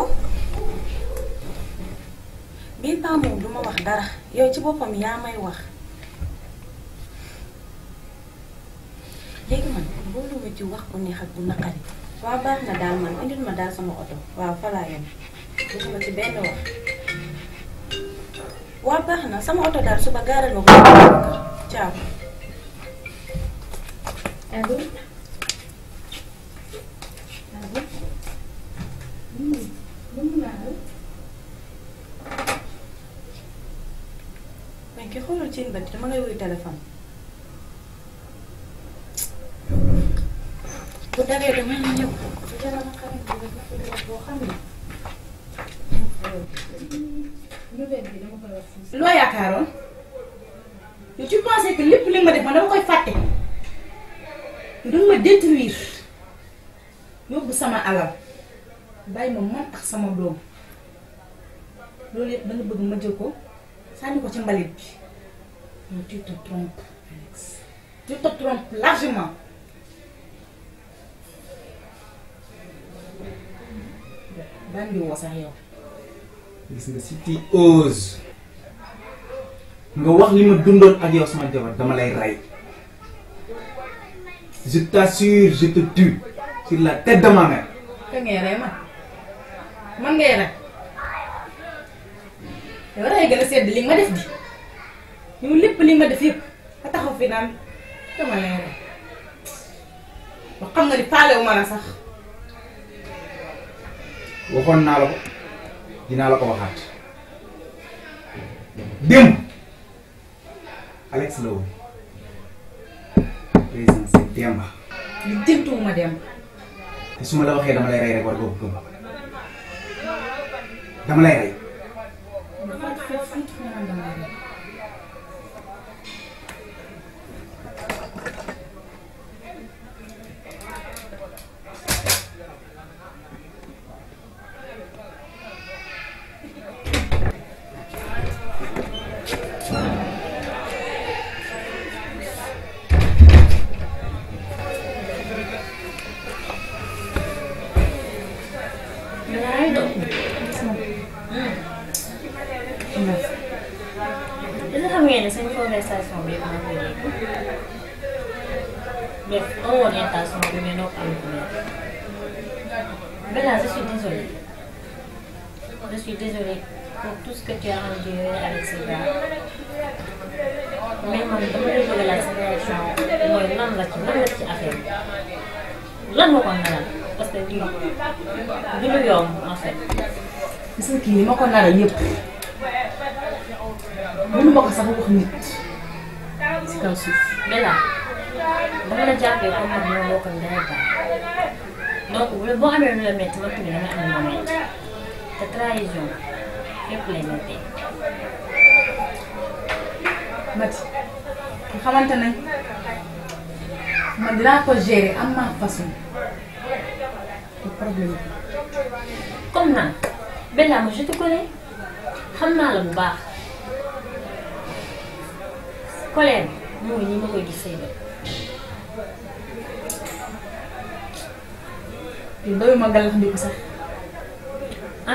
bii paa moom duma wax dara yow ci boppam yaa may wax léegi man boolu ma ci wax bu neex ak bu naqari waaw baax na daal man indil ma daal sama oto waaw fa laa yem gisuma ci benn wax waa baax na sama oto daal suba gaaral ma ko ciao. allo. mais ki xoolal ci bët dama ngay wuy téléphone. bu daree dama ñëw. bu jaral ma xarit bi boo xam ne. loo yaakaaroon yow tu pensais que lépp li ma def man dama koy fàtte yow danga ma détruire yóbbu sama alal bàyyi ma man ak sama doom loolu yëpp danga bëgg ma jël ko sànni ko ci mbalit bi yow tu te trompes Alex tu te trompes largement. bandi woo sax yow. gis nga si tu oses nga wax li ma dundoon ak yow sama jabar dama lay rey je t'assure je te tue sur la tête de ma mère. ka ngay rey man ngay rey yow rey gën a sedd li nga ma def di yow lépp li nga ma def yëpp nga taxaw fi naan dama lay rey ba xam nga ni faalewu ma la sax. waxoon naa la ko dinaa la ko waxaat démb Alex la woon président c'est Demba. li jëntuwuma Demba te su ma la waxee dama lay rey rek war nga ko gëm dama lay rey. Itu xam ngeen ne seen conversation bi maa ngi koy def orientation bi mais noo ko am Bella, je suis désolée. Je suis désolée pour tout ce que tu as enduré avec ces gars. Mais man dama lay bëgg la sa réaction mooy lan la ci affaire bi lan moo ko naral parce que lii du lu yomb en fait. gis nga kii li ma ko naral yëpp mënu ma ko sax wax nit si kaw suuf. Bella dama la jàppee comme man ñoo bokk ndey ak baay donc boo amee lu la métti man tamit dama am lu ma métti te trahison fépp lay méttee. Mati nga xamante ne man dinaa ko gérer am ma façon de problème. comme nan Bella ma je te connais xam naa la bu baax colère mooy ni ma koy gisee ba. doyu ma gàllax ndiku sax.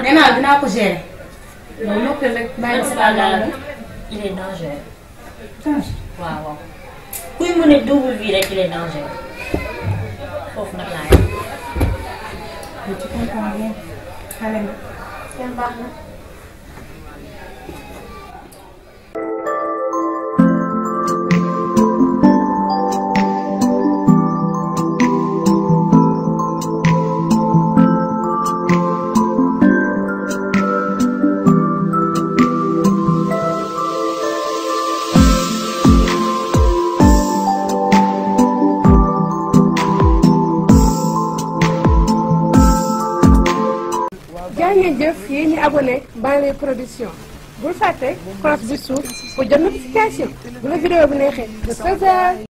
nee naa dinaa ko gérer. yow noppil rek bàyyi ma sa daal il est dangereux. waaw waaw kuy mu ne double vie rek il est dangereux foofu nag laa yem. mais tu comprends bien xale nga. seen baax na. jaa ngeen jëf yéen ñi abonné Banlieue Production bul fàtte cloche bi suuf pour jot notification bu la vidéo bi neexee de 13h